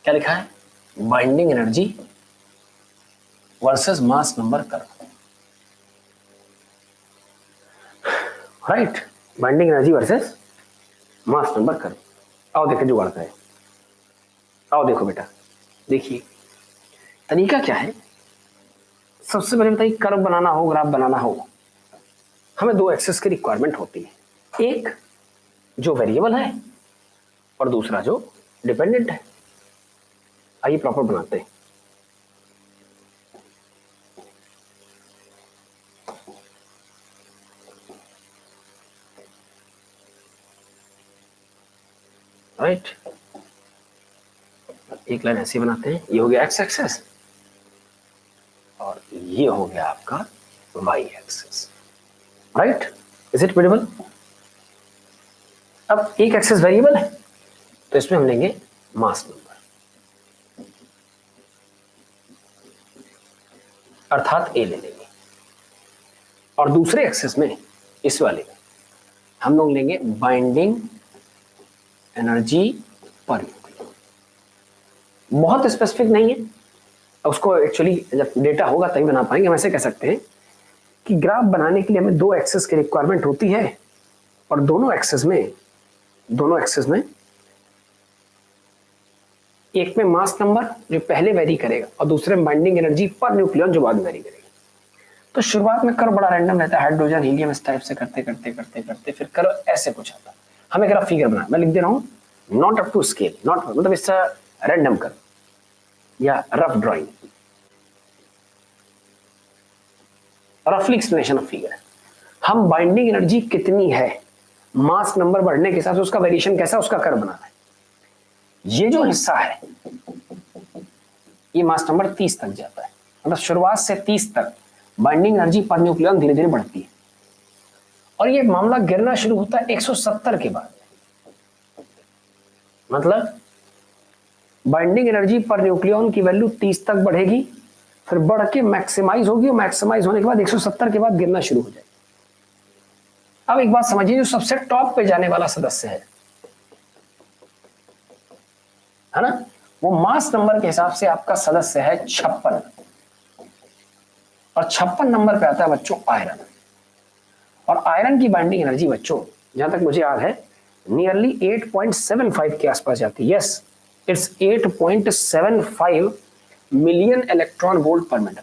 क्या लिखा है? Binding energy versus mass number curve, right? Binding energy versus mass number curve. आओ देखें जुगाड़ का है। आओ देखो बेटा, देखिए तरीका क्या है। सबसे पहले बताइए, कर्व बनाना हो, ग्राफ बनाना हो, हमें दो एक्सेस की रिक्वायरमेंट होती है, एक जो वेरिएबल है और दूसरा जो डिपेंडेंट है। आइए प्रॉपर बनाते हैं। राइट, एक लाइन ऐसे बनाते हैं, ये हो गया एक्स एक्सेस और ये हो गया आपका Y axis, right? Is it visible? अब एक एक्सेस वेरिएबल है तो इसमें हम लेंगे मास नंबर, अर्थात ए ले लेंगे, और दूसरे एक्सेस में इस वाले में हम लोग लेंगे बाइंडिंग एनर्जी पर न्यूक्लियन। बहुत स्पेसिफिक नहीं है, उसको एक्चुअली जब डेटा होगा तभी बना पाएंगे। हम ऐसे कह सकते हैं कि ग्राफ बनाने के लिए हमें दो एक्सेस की रिक्वायरमेंट होती है और दोनों एक्सेस में एक में मास नंबर जो पहले वेरी करेगा और दूसरे में बाइंडिंग एनर्जी पर न्यूक्लियन जो बाद में वेरी करेगी। तो शुरुआत में कर्व बड़ा रैंडम रहता है, हाइड्रोजन हीलियम इस टाइप से करते करते करते करते फिर कर्व ऐसे कुछ आता है। हमें ग्राफ फिगर बनाना, मैं लिख दे रहा हूं not up to scale, not मतलब इसका रैंडम कर्व या रफ ड्राइंग, रफली एक्सप्लेनेशन ऑफ फिगर। हम बाइंडिंग एनर्जी कितनी है, मास नंबर बढ़ने के हिसाब से उसका वेरिएशन कैसा, उसका कर्व बनाना है। ये जो हिस्सा है ये मास नंबर 30 तक जाता है, मतलब शुरुआत से 30 तक बाइंडिंग एनर्जी पर न्यूक्लियन धीरे धीरे बढ़ती है, और ये मामला गिरना शुरू होता है 170 के बाद। मतलब बाइंडिंग एनर्जी पर न्यूक्लियन की वैल्यू 30 तक बढ़ेगी, फिर बढ़ के मैक्सिमाइज होगी, और मैक्सिमाइज होने के बाद 170 के बाद गिरना शुरू हो जाएगी। अब एक बात समझिए, जो सबसे टॉप पे जाने वाला सदस्य है ना, वो मास नंबर के हिसाब से आपका सदस्य है 56, और 56 नंबर पे आता है बच्चों आयरन। और आयरन की बाइंडिंग एनर्जी बच्चों जहां तक मुझे याद है नियरली 8.75 के आसपास जाती है। Yes, it's 8.75 million electron volt per metre,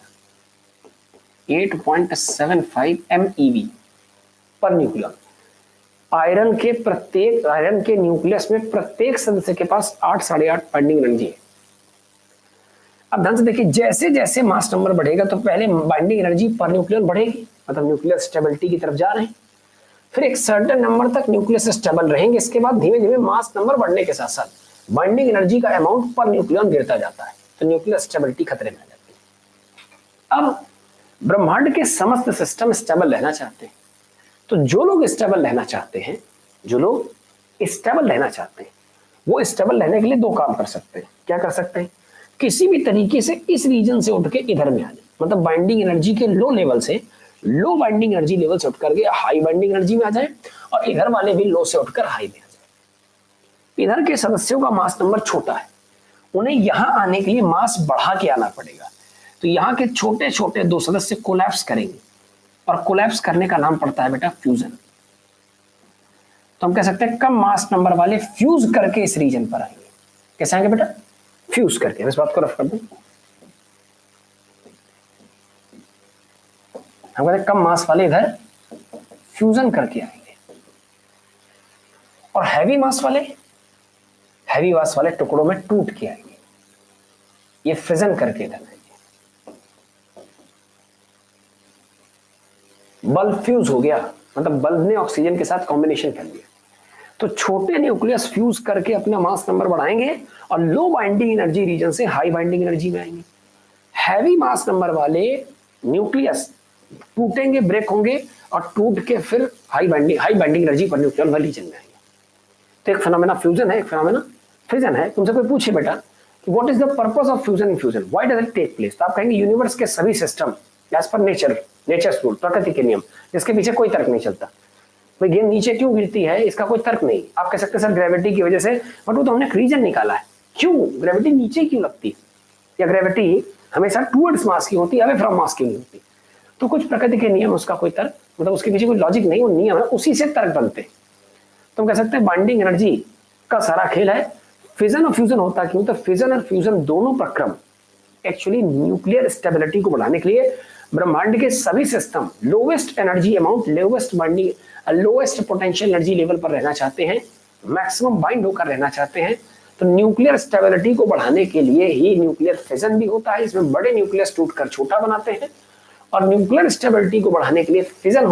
8.75 MeV per nucleon. Iron के न्यूक्लियस में प्रत्येक सदस्य के पास 8 साढ़े 8 बाइंडिंग एनर्जी है। अब ध्यान से देखिए, जैसे जैसे मास नंबर बढ़ेगा तो पहले बाइंडिंग एनर्जी पर न्यूक्लियन बढ़ेगी, मतलब न्यूक्लियर स्टेबिलिटी की तरफ जा रहे हैं। फिर एक सर्टेन नंबर तक न्यूक्लियस स्टेबल रहेंगे, इसके बाद धीमे धीमे मास नंबर बढ़ने के साथ साथ बाइंडिंग एनर्जी का अमाउंट पर न्यूक्लियन गिरता जाता है, तो न्यूक्लियर स्टेबिलिटी खतरे में आ जाती है। अब ब्रह्मांड के समस्त सिस्टम स्टेबल रहना चाहते हैं, तो जो लोग स्टेबल रहना चाहते हैं, जो लोग स्टेबल रहना चाहते हैं, वो स्टेबल रहने के लिए दो काम कर सकते हैं। क्या कर सकते हैं? किसी भी तरीके से इस रीजन से उठ के इधर में आ जाए, मतलब बाइंडिंग एनर्जी के लो लेवल से, लो बाइंडिंग एनर्जी लेवल से उठ करके हाई बाइंडिंग एनर्जी में आ जाए, और इधर वाले भी लो से उठकर हाई में आ जाए। इधर के सदस्यों का मास नंबर छोटा है, उन्हें यहां आने के लिए मास बढ़ा के आना पड़ेगा, तो यहां के छोटे छोटे दो सदस्य कोलैप्स करेंगे, और कोलैप्स करने का नाम पड़ता है बेटा फ्यूजन। तो हम कह सकते हैं कम मास नंबर वाले फ्यूज करके इस रीजन पर आएंगे। कैसे आएंगे बेटा? फ्यूज करके। इस बात को रफ कर दूं, हम कहते हैं कम मास वाले इधर फ्यूजन करके आएंगे, और हैवी मास वाले टुकड़ों में टूट के आएंगे, ये फिजन करके इधर आएंगे। बल्ब फ्यूज हो गया, मतलब बल्ब ने ऑक्सीजन के साथ कॉम्बिनेशन कर लिया, तो छोटे न्यूक्लियस फ्यूज करके अपना मास नंबर बढ़ाएंगे और लो बाइंडिंग एनर्जी रीजन से हाई बाइंडिंग एनर्जी में आएंगे। हैवी मास नंबर वाले न्यूक्लियस टूटेंगे, ब्रेक होंगे, और टूट के फिर high binding energy per nucleon वाले रीजन में आएंगे। तो एक फिनोमेना फ्यूजन है, एक फिनोमेना फिजन है। तुमसे कोई पूछे बेटा कि what is the purpose of fusion in fusion, why does it take place, तो आप कहेंगे यूनिवर्स के सभी system as per nature's rule, प्रकृति के नियम, जिसके पीछे कोई तर्क नहीं चलता। भाई गेंद नीचे क्यों गिरती है, इसका कोई तर्क नहीं। आप कह सकते हैं सर ग्रेविटी की वजह से, बट वो तो हमने एक रीजन निकाला है। क्यों ग्रेविटी नीचे क्यों लगती है, या ग्रेविटी हमेशा टूवर्ड्स मास की होती है, अवे फ्रॉम मास की नहीं होती। तो कुछ प्रकृति के नियम, उसका कोई तर्क, मतलब उसके पीछे कोई लॉजिक नहीं, वो नियम है, उसी से तर्क बनते हैं। तो हम कह सकते हैं बाइंडिंग एनर्जी का सारा खेल है। फिजन और फ्यूजन होता क्यों, तो फिजन और फ्यूजन दोनों प्रक्रम एक्चुअली न्यूक्लियर स्टेबिलिटी को बढ़ाने के लिए ब्रह्मांड के सभी system lowest energy amount, lowest binding, lowest potential energy level पर रहना चाहते हैं, मैक्सिमम बाइंड होकर रहना चाहते हैं। तो न्यूक्लियर स्टेबिलिटी को बढ़ाने के लिए ही न्यूक्लियर फिजन भी होता है, इसमें बड़े न्यूक्लियस टूटकर छोटा बनाते हैं, और न्यूक्लियर स्टेबिलिटी को बढ़ाने के लिए फ्यूजन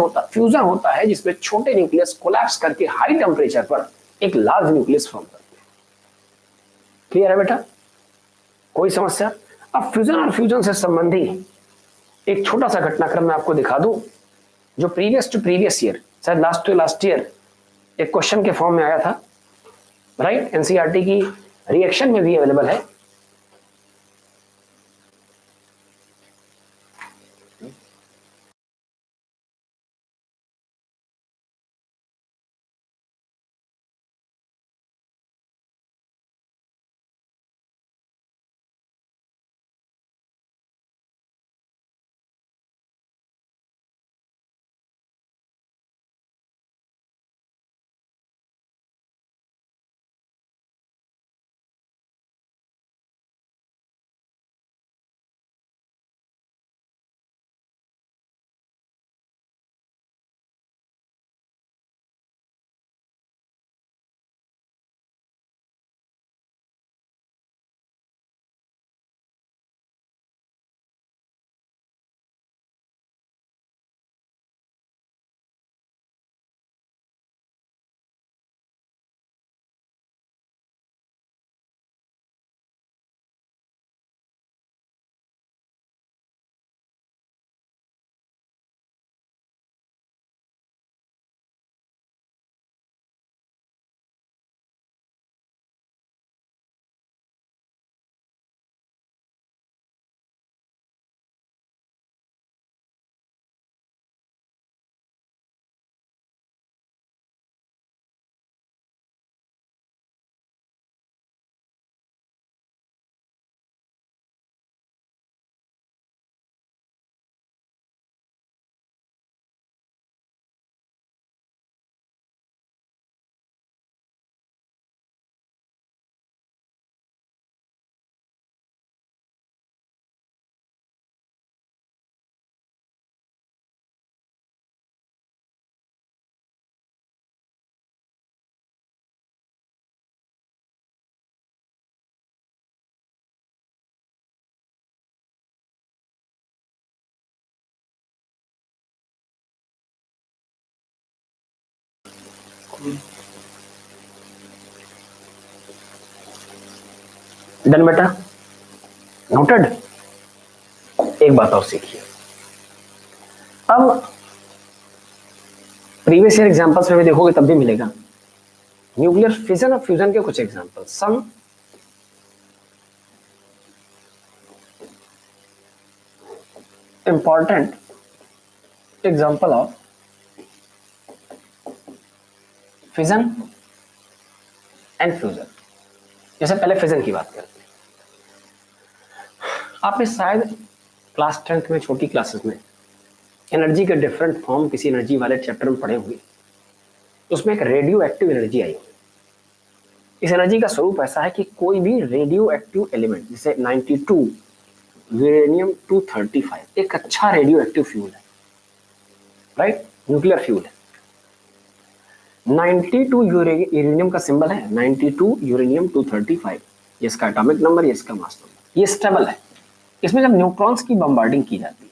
होता है, जिसमें छोटे न्यूक्लियस कोलैप्स करके हाई टेम्परेचर पर एक लार्ज न्यूक्लियस फॉर्म करते हैं। क्लियर है बेटा? कोई समस्या? अब फ्यूजन और फ्यूजन से संबंधी एक छोटा सा घटनाक्रम मैं आपको दिखा दूं, जो प्रीवियस टू प्रीवियस ईयर, शायद लास्ट टू लास्ट ईयर एक क्वेश्चन के फॉर्म में आया था, राइट? एनसीईआरटी की रिएक्शन में भी अवेलेबल है। डन बेटा, नोटेड। एक बात और सीखिए, अब प्रीवियस ईयर एग्जांपल्स में भी देखोगे तब भी मिलेगा न्यूक्लियर फिजन और फ्यूजन के कुछ example. Some important example of fission and fusion. जैसे पहले फिजन की बात करते हैं, आपने शायद क्लास 10th में, छोटी क्लासेस में एनर्जी के डिफरेंट फॉर्म किसी एनर्जी वाले चैप्टर में पढ़े होंगे। उसमें एक रेडियो एक्टिव एनर्जी आई। इस एनर्जी का स्वरूप ऐसा है कि कोई भी रेडियो एक्टिव एलिमेंट, जैसे 92 यूरेनियम 235 एक अच्छा रेडियो एक्टिव फ्यूल है, राइट, न्यूक्लियर फ्यूल है। 92 यूरेनियम का सिंबल है 92 यूरेनियम 235, ये इसका एटॉमिक नंबर, ये इसका मास नंबर। ये स्टेबल है। इसमें जब न्यूट्रॉन्स की बम्बार्डिंग की जाती है,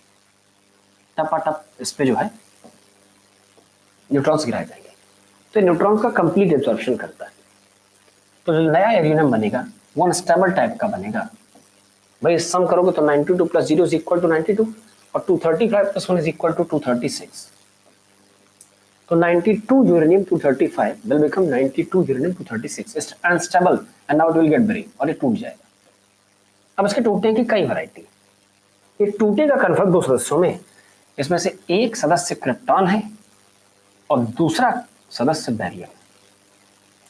टपाटप इस पे जो है न्यूट्रॉन्स गिराए जाएंगे, तो न्यूट्रॉन्स का कंप्लीट एब्जॉर्प्शन करता है। तो जो नया यूरेनियम बनेगा वो अनस्टेबल टाइप का बनेगा। भाई सम करोगे तो 92 प्लस 0 इज इक्वल टू 92 और 235 प्लस 1 इज इक्वल टू 236। तो 92 uranium 235 will become 92 uranium 236. It's unstable and now it will get buried और ये टूट जाएगा। अब इसके टूटने की कई वैरायटी। ये टूटेगा कन्फर्म दो सदस्यों में, इसमें से एक सदस्य क्रिप्टॉन है और दूसरा सदस्य बैरियम।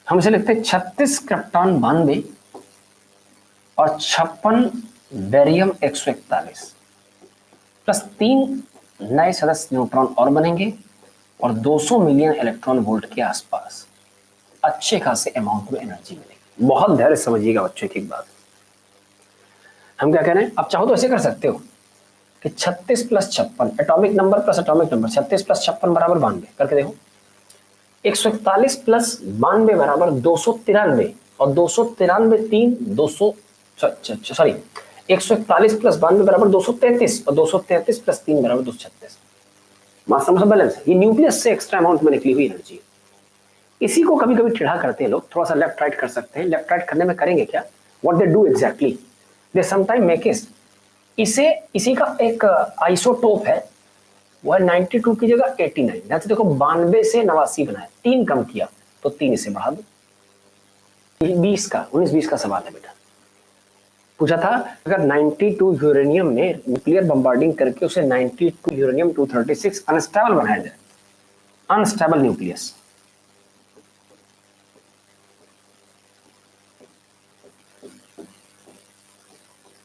हम इसे लिखते हैं 36 क्रिप्टॉन 92 और 56 बैरियम 141 प्लस 3 नए सदस्य न्यूट्रॉन और बनेंगे और 200 मिलियन इलेक्ट्रॉन वोल्ट के आसपास अच्छे खासे अमाउंट में एनर्जी मिलेगी। बहुत धैर्य समझिएगा बच्चों की एक बात। हम क्या कह रहे हैं, आप चाहो तो ऐसे कर सकते हो कि 36 plus 56 atomic number plus atomic number, 36 plus 56 बराबर 92 करके देखो। 141 प्लस 92 बराबर 293 और 293 3 200 सॉरी 141 प्लस 92 बराबर 233 और 233 प्लस 3 बराबर 236। मास नंबर बैलेंस है। ये न्यूक्लियस से एक्स्ट्रा अमाउंट में निकली हुई एनर्जी। इसी को कभी कभी टेढ़ा करते हैं लोग, थोड़ा सा लेफ्ट राइट कर सकते हैं। लेफ्ट राइट करने में करेंगे क्या, what they do exactly, they sometime make इसी का एक आइसोटोप है, वो है 92 की जगह 89। जैसे देखो 92 से 89 बनाया, 3 कम किया तो 3 इसे बढ़ा दो। 19-20 का सवाल है बेटा। पूछा था अगर 92 यूरेनियम में न्यूक्लियर बम्बार्डिंग करके उसे 92 यूरेनियम 236 अनस्टेबल बनाया जाए, अनस्टेबल न्यूक्लियस,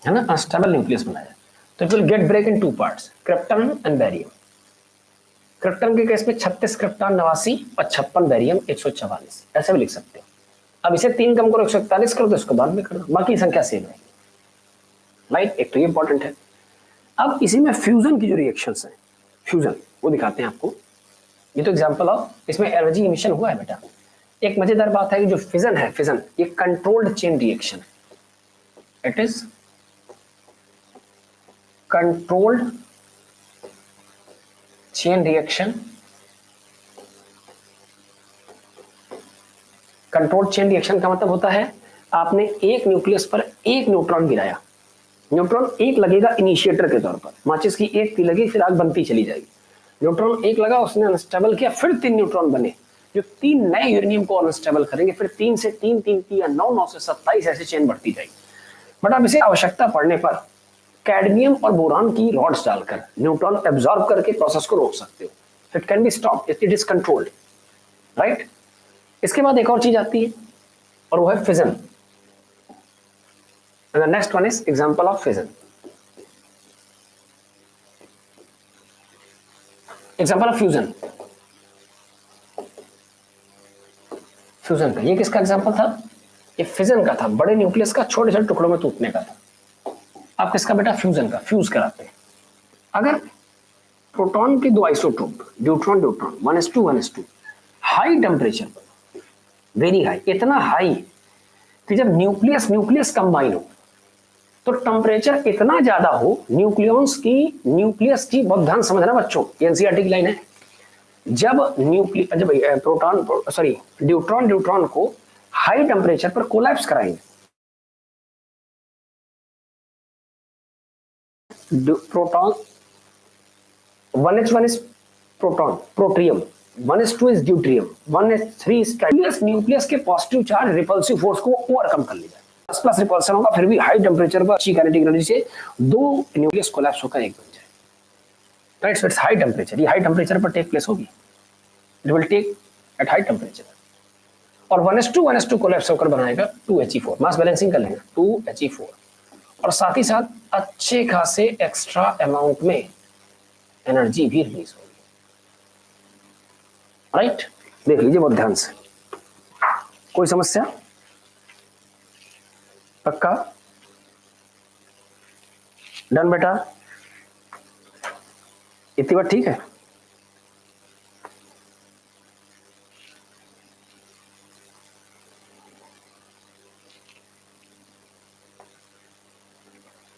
है ना, अनस्टेबल न्यूक्लियस बनाया जाए तो it will get break in 2 parts, krypton and barium. Krypton के केस में 36 क्रिप्टन 89 और 56 बैरियम 144, ऐसे भी लिख सकते हो। अब इसे 3 कम करो 141 करो तो इसको बाद में कर दो, बाकी संख्या सेम है, राइट। एक तो ये इंपॉर्टेंट है। अब इसी में फ्यूजन की जो रिएक्शंस हैं, फ्यूजन वो दिखाते हैं आपको। ये तो एग्जांपल ऑफ, इसमें एनर्जी इमिशन हुआ है बेटा। एक मजेदार बात है कि जो फिजन है, फिजन ये कंट्रोल्ड चेन रिएक्शन है। It is controlled chain reaction. Controlled chain reaction का मतलब होता है आपने एक न्यूक्लियस पर एक न्यूट्रॉन गिराया, न्यूट्रॉन एक लगेगा इनिशिएटर के तौर पर, माचिस की एक तीर लगी फिर आग बनती चली जाएगी। न्यूट्रॉन एक लगा, उसने अनस्टेबल किया, फिर 3 न्यूट्रॉन बने जो 3 नए यूरेनियम को अनस्टेबल करेंगे, फिर 3 से 3 3 3 9 9 से 27 ऐसे चेन बढ़ती जाएगी। बट आप इसे आवश्यकता पड़ने पर कैडमियम और बोरान की रॉड्स डालकर न्यूट्रॉन एब्जॉर्ब करके प्रोसेस को रोक सकते हो। It can be stop, it is controlled, right. इसके बाद एक और चीज आती है और वो है fission. And the next one is example of fission. Example of fusion. Fusion का ये किसका एग्जांपल था, ये फिजन का था, बड़े न्यूक्लियस का छोटे छोटे टुकड़ों में टूटने का था। आप किसका बेटा, फ्यूजन का, फ्यूज कराते हैं। अगर प्रोटॉन के 2 isotope deuteron deuteron 1s2 1s2 high temperature पर, वेरी हाई, इतना हाई कि जब न्यूक्लियस न्यूक्लियस कंबाइन हो तो टेम्परेचर इतना ज्यादा हो, न्यूक्लियस की बहुत ध्यान समझना बच्चों, एनसीईआरटी की लाइन है, जब न्यूट्रॉन को हाई टेम्परेचर पर कोलैप्स कराएंगे, proton 1h1 is proton protium, 1s2 is deuterium, 1s3 is nucleus के पॉजिटिव चार्ज रिपल्सिव फोर्स को ओवरकम कर लेगा, प्लस रिपल्सन होगा, फिर भी हाई टेम्परेचर पर अच्छी काइनेटिक एनर्जी से दो न्यूक्लियस कोलैप्स होकर एक बन जाए, राइट। सो इट्स हाई टेम्परेचर, ये हाई टेम्परेचर पर टेक प्लेस होगी, it will take at high temperature. और 1s2 कोलैप्स होकर बनाएगा 2He4, मास बैलेंसिंग कर लेंगे 2He4, और साथ ही साथ अच्छे खासे एक्स्ट्रा अमाउंट में एनर्जी भी रिलीज होगी, राइट। देख लीजिए बहुत ध्यान से, कोई समस्या? पक्का? डन बेटा, इतनी बात ठीक है?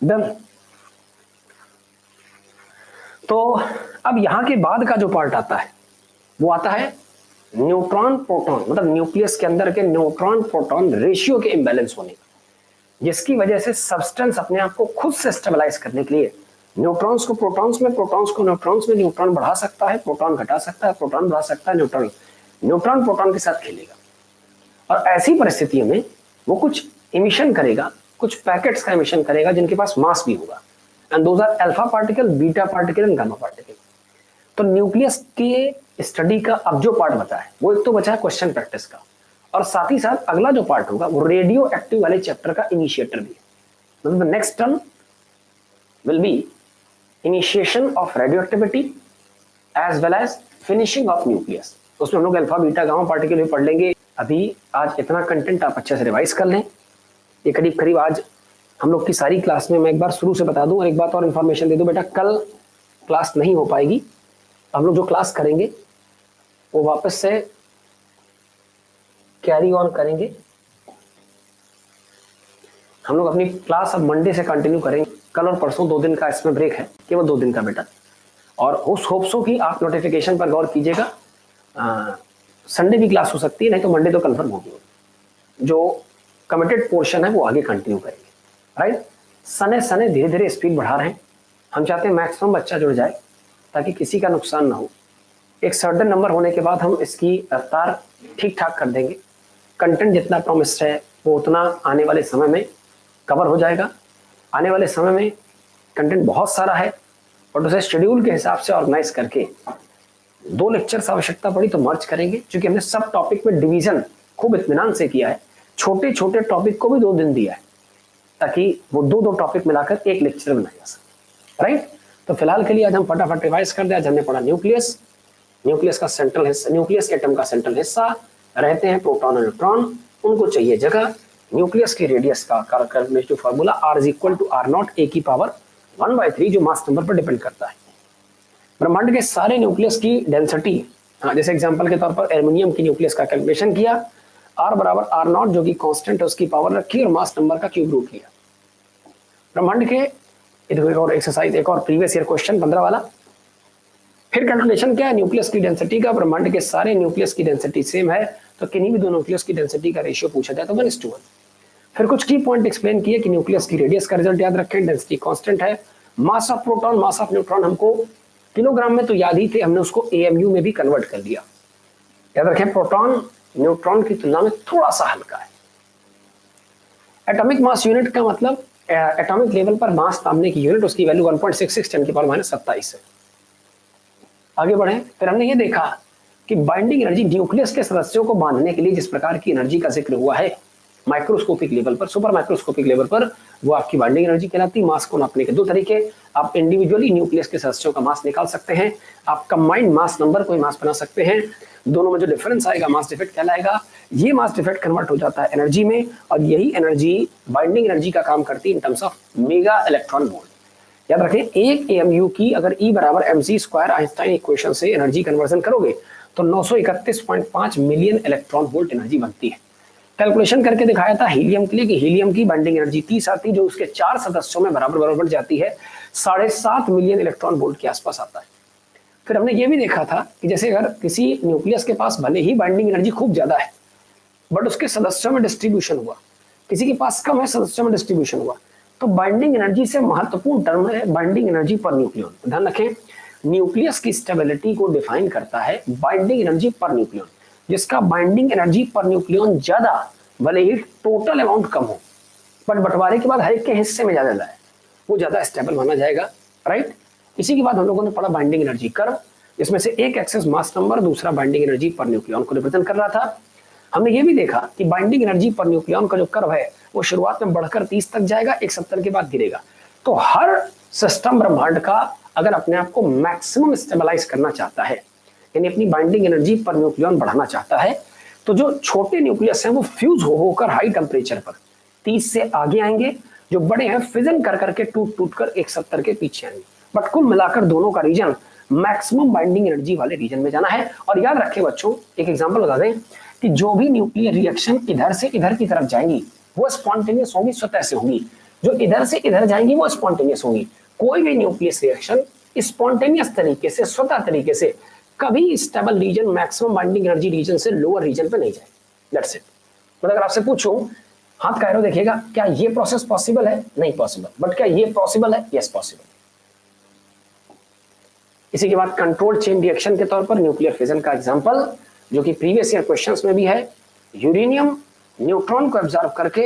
डन। तो अब यहां के बाद का जो पार्ट आता है वो आता है न्यूट्रॉन प्रोटॉन, मतलब न्यूक्लियस के अंदर के न्यूट्रॉन प्रोटॉन रेशियो के इम्बैलेंस होने का, जिसकी वजह से सब्सटेंस अपने आप को खुद से स्टेबलाइज करने के लिए न्यूट्रॉन्स को प्रोटॉन्स में, प्रोटॉन्स को न्यूट्रॉन्स में, न्यूट्रॉन बढ़ा सकता है, प्रोटॉन घटा सकता है, प्रोटॉन बढ़ा सकता है, न्यूट्रॉन प्रोटॉन के साथ खेलेगा। और ऐसी परिस्थितियों में वो कुछ इमिशन करेगा, कुछ पैकेट्स का इमिशन करेगा जिनके पास मास भी होगा, and those are alpha particle, beta particle and gamma particle. तो न्यूक्लियस के स्टडी का अब जो पार्ट बचा है वो एक तो बचा है क्वेश्चन प्रैक्टिस का, और साथ ही साथ अगला जो पार्ट होगा वो रेडियो एक्टिव वाले चैप्टर का इनिशिएटर भी है। मतलब next term will be initiation of radioactivity as well as finishing of nucleus. उसमें हम लोग अल्फा बीटा गामा पार्टिकल भी पढ़ लेंगे। अभी आज इतना कंटेंट आप अच्छे से रिवाइज कर लें। ये करीब करीब आज हम लोग की सारी क्लास में, मैं एक बार शुरू से बता दूं और एक बात और इन्फॉर्मेशन दे दूं बेटा, कल क्लास नहीं हो पाएगी। हम लोग जो क्लास करेंगे वो वापस से कैरी ऑन करेंगे। हम लोग अपनी क्लास अब मंडे से कंटिन्यू करेंगे। कल और परसों 2 दिन का इसमें ब्रेक है, केवल 2 दिन का बेटा। और उस होप्सो की आप नोटिफिकेशन पर गौर कीजिएगा। संडे भी क्लास हो सकती है, नहीं तो मंडे तो कंफर्म होगी। जो कमिटेड पोर्शन है वो आगे कंटिन्यू करेंगे, राइट। सने सने धीरे धीरे स्पीड बढ़ा रहे हैं। हम चाहते हैं मैक्सिमम बच्चा जुड़ जाए ताकि किसी का नुकसान ना हो। एक सर्टेन नंबर होने के बाद हम इसकी रफ्तार ठीक ठाक कर देंगे। कंटेंट जितना प्रॉमिस है वो उतना आने वाले समय में कवर हो जाएगा। आने वाले समय में कंटेंट बहुत सारा है और उसे शेड्यूल के हिसाब से ऑर्गेनाइज करके 2 लेक्चर्स आवश्यकता पड़ी तो मर्ज करेंगे, क्योंकि हमने सब टॉपिक में डिवीजन खूब इत्मीनान से किया है। छोटे छोटे टॉपिक को भी 2 दिन दिया है ताकि वो 2 टॉपिक मिलाकर एक लेक्चर बनाया जा सके, राइट। तो फिलहाल के लिए आज हम फटाफट रिवाइज कर दें। आज हमने पढ़ा न्यूक्लियस, न्यूक्लियस का सेंट्रल हिस्सा, न्यूक्लियस एटम का सेंट्रल हिस्सा रहते हैं प्रोटॉन और न्यूट्रॉन, उनको चाहिए जगह। न्यूक्लियस की रेडियस का calculative formula R = R0 a की पावर 1/3, जो मास नंबर पर डिपेंड करता है। ब्रह्मांड के सारे न्यूक्लियस की डेंसिटी, जैसे एग्जांपल के तौर पर एल्युमिनियम की न्यूक्लियस का कैलकुलेशन किया, R = R0 जो कि कांस्टेंट है उसकी पावर रखी और मास नंबर का क्यूब रूट लिया। ब्रह्मांड के एक और एक्सरसाइज, एक और प्रीवियस ईयर क्वेश्चन 15 वाला। फिर कैलकुलेशन क्या है न्यूक्लियस की डेंसिटी का। ब्रह्मांड के सारे न्यूक्लियस की डेंसिटी सेम है तो किन्हीं भी 2 न्यूक्लियस की डेंसिटी का रेशियो पूछा जाए तो 1:1। फिर कुछ की पॉइंट एक्सप्लेन किए कि न्यूक्लियस की रेडियस का रिजल्ट याद रखें, डेंसिटी कांस्टेंट है। मास of proton, mass of neutron हमको किलोग्राम में तो याद ही थे, हमने उसको AMU में भी कन्वर्ट कर लिया। याद रखें प्रोटॉन न्यूट्रॉन की तुलना में थोड़ा सा हल्का है। एटॉमिक मास यूनिट का मतलब एटॉमिक लेवल पर मास नापने की यूनिट, उसकी वैल्यू 1.66 10 की पावर -27 है। आगे बढ़े। फिर हमने ये देखा कि बाइंडिंग एनर्जी न्यूक्लियस के सदस्यों को बांधने के लिए जिस प्रकार की एनर्जी का जिक्र हुआ है माइक्रोस्कोपिक लेवल पर, सुपर माइक्रोस्कोपिक लेवल पर, वो आपकी बाइंडिंग एनर्जी कहलाती है। मास को नापने के 2 तरीके, आप इंडिविजुअली न्यूक्लियस के सदस्यों का मास निकाल सकते हैं, आप कंबाइंड मास नंबर कोई मास बना सकते हैं। दोनों में जो डिफरेंस आएगा मास डिफेक्ट कहलाएगा। ये मास डिफेक्ट कन्वर्ट हो जाता है एनर्जी में, और यही एनर्जी बाइंडिंग एनर्जी का काम करती है इन terms of mega electron volt. याद रखें एक AMU की अगर E = mc² आइंस्टाइन इक्वेशन से एनर्जी कन्वर्जन करोगे तो 931.5 मिलियन इलेक्ट्रॉन वोल्ट एनर्जी बनती है। कैलकुलेशन करके दिखाया था हीलियम के लिए कि हीलियम की बाइंडिंग एनर्जी 30 आती है, जो उसके 4 सदस्यों में बराबर बराबर जाती है 7.5 मिलियन इलेक्ट्रॉन वोल्ट के आसपास आता है। फिर हमने ये भी देखा था कि जैसे अगर किसी न्यूक्लियस के पास भले ही बाइंडिंग एनर्जी खूब ज्यादा है बट उसके सदस्यों में डिस्ट्रीब्यूशन हुआ, किसी के पास कम है सदस्यों में डिस्ट्रीब्यूशन हुआ, तो बाइंडिंग एनर्जी से महत्वपूर्ण टर्म है बाइंडिंग एनर्जी पर न्यूक्लियन। ध्यान रखें, न्यूक्लियस की स्टेबिलिटी को डिफाइन करता है बाइंडिंग एनर्जी पर न्यूक्लियन। जिसका बाइंडिंग एनर्जी पर न्यूक्लियन ज्यादा, भले ही टोटल अमाउंट कम हो बट बंटवारे के बाद हर एक के हिस्से में ज्यादा है, वो ज्यादा स्टेबल माना जाएगा, राइट। इसी के बाद हम लोगों ने पढ़ा बाइंडिंग एनर्जी कर्व, जिसमें से एक एक्सेस मास नंबर, दूसरा बाइंडिंग एनर्जी पर न्यूक्लियन को रिप्रेजेंट कर रहा था। हमने ये भी देखा कि बाइंडिंग एनर्जी पर न्यूक्लियन का जो कर्व है वो शुरुआत में बढ़कर 30 तक जाएगा, 170 के बाद गिरेगा। तो हर सिस्टम ब्रह्मांड का अगर अपने आप को मैक्सिमम स्टेबलाइज करना चाहता है, यानी अपनी बाइंडिंग एनर्जी पर न्यूक्लियन बढ़ाना चाहता है, तो जो छोटे न्यूक्लियस हैं वो फ्यूज होकर हाई टेम्परेचर पर 30 से आगे आएंगे, जो बड़े हैं फिजन कर करके टूट कर 170 के पीछे आएंगे। बट कुल मिलाकर दोनों का रीजन मैक्सिमम बाइंडिंग एनर्जी वाले रीजन में जाना है। और याद रखें बच्चों, एक एग्जांपल बता दें कि जो भी न्यूक्लियर रिएक्शन इधर से इधर की तरफ जाएंगी वो स्पॉन्टेनियस होंगी, स्वतः से होंगी। जो इधर से इधर जाएंगी वो स्पॉन्टेनियस होंगी। कोई भी न्यूक्लियस रिएक्शन स्पॉन्टेनियस तरीके से, स्वतः तरीके से कभी stable region, maximum binding energy region से लोअर रीजन पे नहीं जाए। That's it. मतलब अगर आपसे पूछूं, हाथ का एरो देखिएगा, क्या ये प्रोसेस पॉसिबल है? नहीं पॉसिबल। बट क्या ये पॉसिबल है? Yes possible. इसी के बाद कंट्रोल चेन रिएक्शन के तौर पर न्यूक्लियर फिजन का एग्जांपल, जो कि प्रीवियस ईयर क्वेश्चंस में भी है, यूरेनियम न्यूट्रॉन को एब्जॉर्ब करके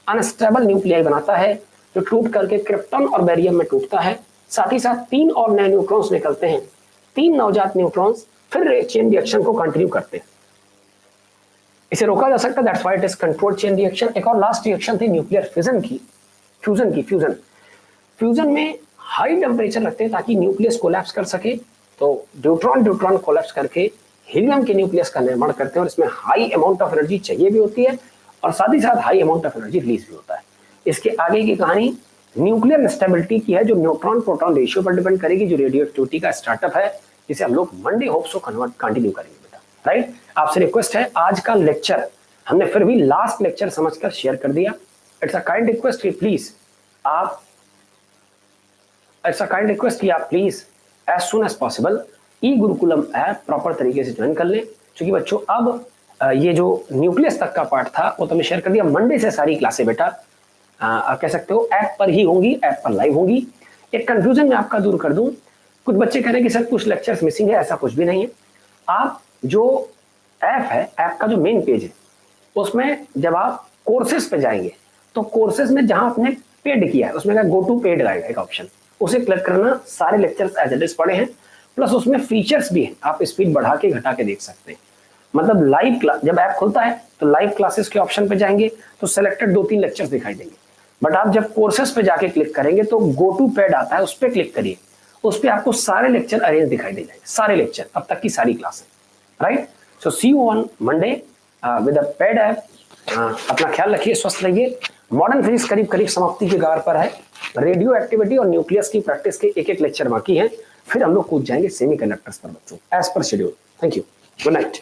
अनस्टेबल न्यूक्लियाई बनाता है, जो टूट करके क्रिप्टन और बेरियम में टूटता है। साथ ही साथ 3 और नए न्यूट्रॉन्स निकलते हैं, 3 नवजात न्यूट्रॉन्स फिर चेन रिएक्शन को कंटिन्यू करते हैं। इसे रोका जा सकता है, that's why it is controlled chain reaction. एक और लास्ट रिएक्शन थी न्यूक्लियर फिजन की, फ्यूजन में हाई टेम्परेचर रखते हैं ताकि न्यूक्लियस कोलैप्स कर सके। तो ड्यूट्रॉन कोलैप्स करके हीलियम के न्यूक्लियस का निर्माण करते हैं और इसमें हाई अमाउंट ऑफ एनर्जी चाहिए भी होती है और साथ ही साथ high amount of energy release भी होता है। इसके आगे की कहानी न्यूक्लियर स्टेबिलिटी की है, जो न्यूट्रॉन प्रोटॉन रेशियो पर डिपेंड करेगी, जो रेडियो एक्टिविटी का स्टार्टअप है, जिसे हम लोग मंडे होप सो कंटिन्यू करेंगे बेटा, राइट। आपसे रिक्वेस्ट है, आज का लेक्चर हमने फिर भी लास्ट लेक्चर समझकर शेयर कर दिया। इट्स अ काइंड रिक्वेस्ट कि प्लीज आप एज सुन एज पॉसिबल ई गुरुकुलम ऐप प्रॉपर तरीके से ज्वाइन कर लें। क्योंकि बच्चों अब ये जो न्यूक्लियस तक का पार्ट था वो तो मैं शेयर कर दिया, मंडे से सारी क्लासें बेटा आप कह सकते हो ऐप पर ही होंगी, ऐप पर लाइव होंगी। एक कंफ्यूजन मैं आपका दूर कर दूं, कुछ बच्चे कह रहे हैं कि सर कुछ लेक्चर्स मिसिंग है, ऐसा कुछ भी नहीं है। आप जो ऐप है, ऐप का जो मेन पेज है, उसमें जब आप कोर्सेज पे जाएंगे तो कोर्सेज में जहां आपने पेड किया है उसमें गो टू पेड आएगा एक ऑप्शन, उसे क्लिक करना। सारे लेक्चर्स एज इट इज पड़े हैं, प्लस उसमें फीचर्स भी हैं, आप स्पीड बढ़ा के घटा के देख सकते हैं। मतलब लाइव क्लास जब ऐप खुलता है तो लाइव क्लासेस के ऑप्शन पे जाएंगे तो सिलेक्टेड 2-3 लेक्चर्स दिखाई देंगे। बट आप जब कोर्सेज पे जाके क्लिक करेंगे तो गो टू पेड आता है, उस पर क्लिक करिए, उस पर आपको सारे लेक्चर अरेंज दिखाई दे जाएंगे, सारे लेक्चर अब तक की सारी classes, right. So see you on Monday with a paid app. अपना ख्याल रखिए, स्वस्थ रहिए। मॉडर्न फिजिक्स करीब करीब समाप्ति के कगार पर है। रेडियो एक्टिविटी और न्यूक्लियस की प्रैक्टिस के एक लेक्चर बाकी हैं, फिर हम लोग कूद जाएंगे सेमीकंडक्टर्स पर बच्चों, as per schedule. Thank you, good night.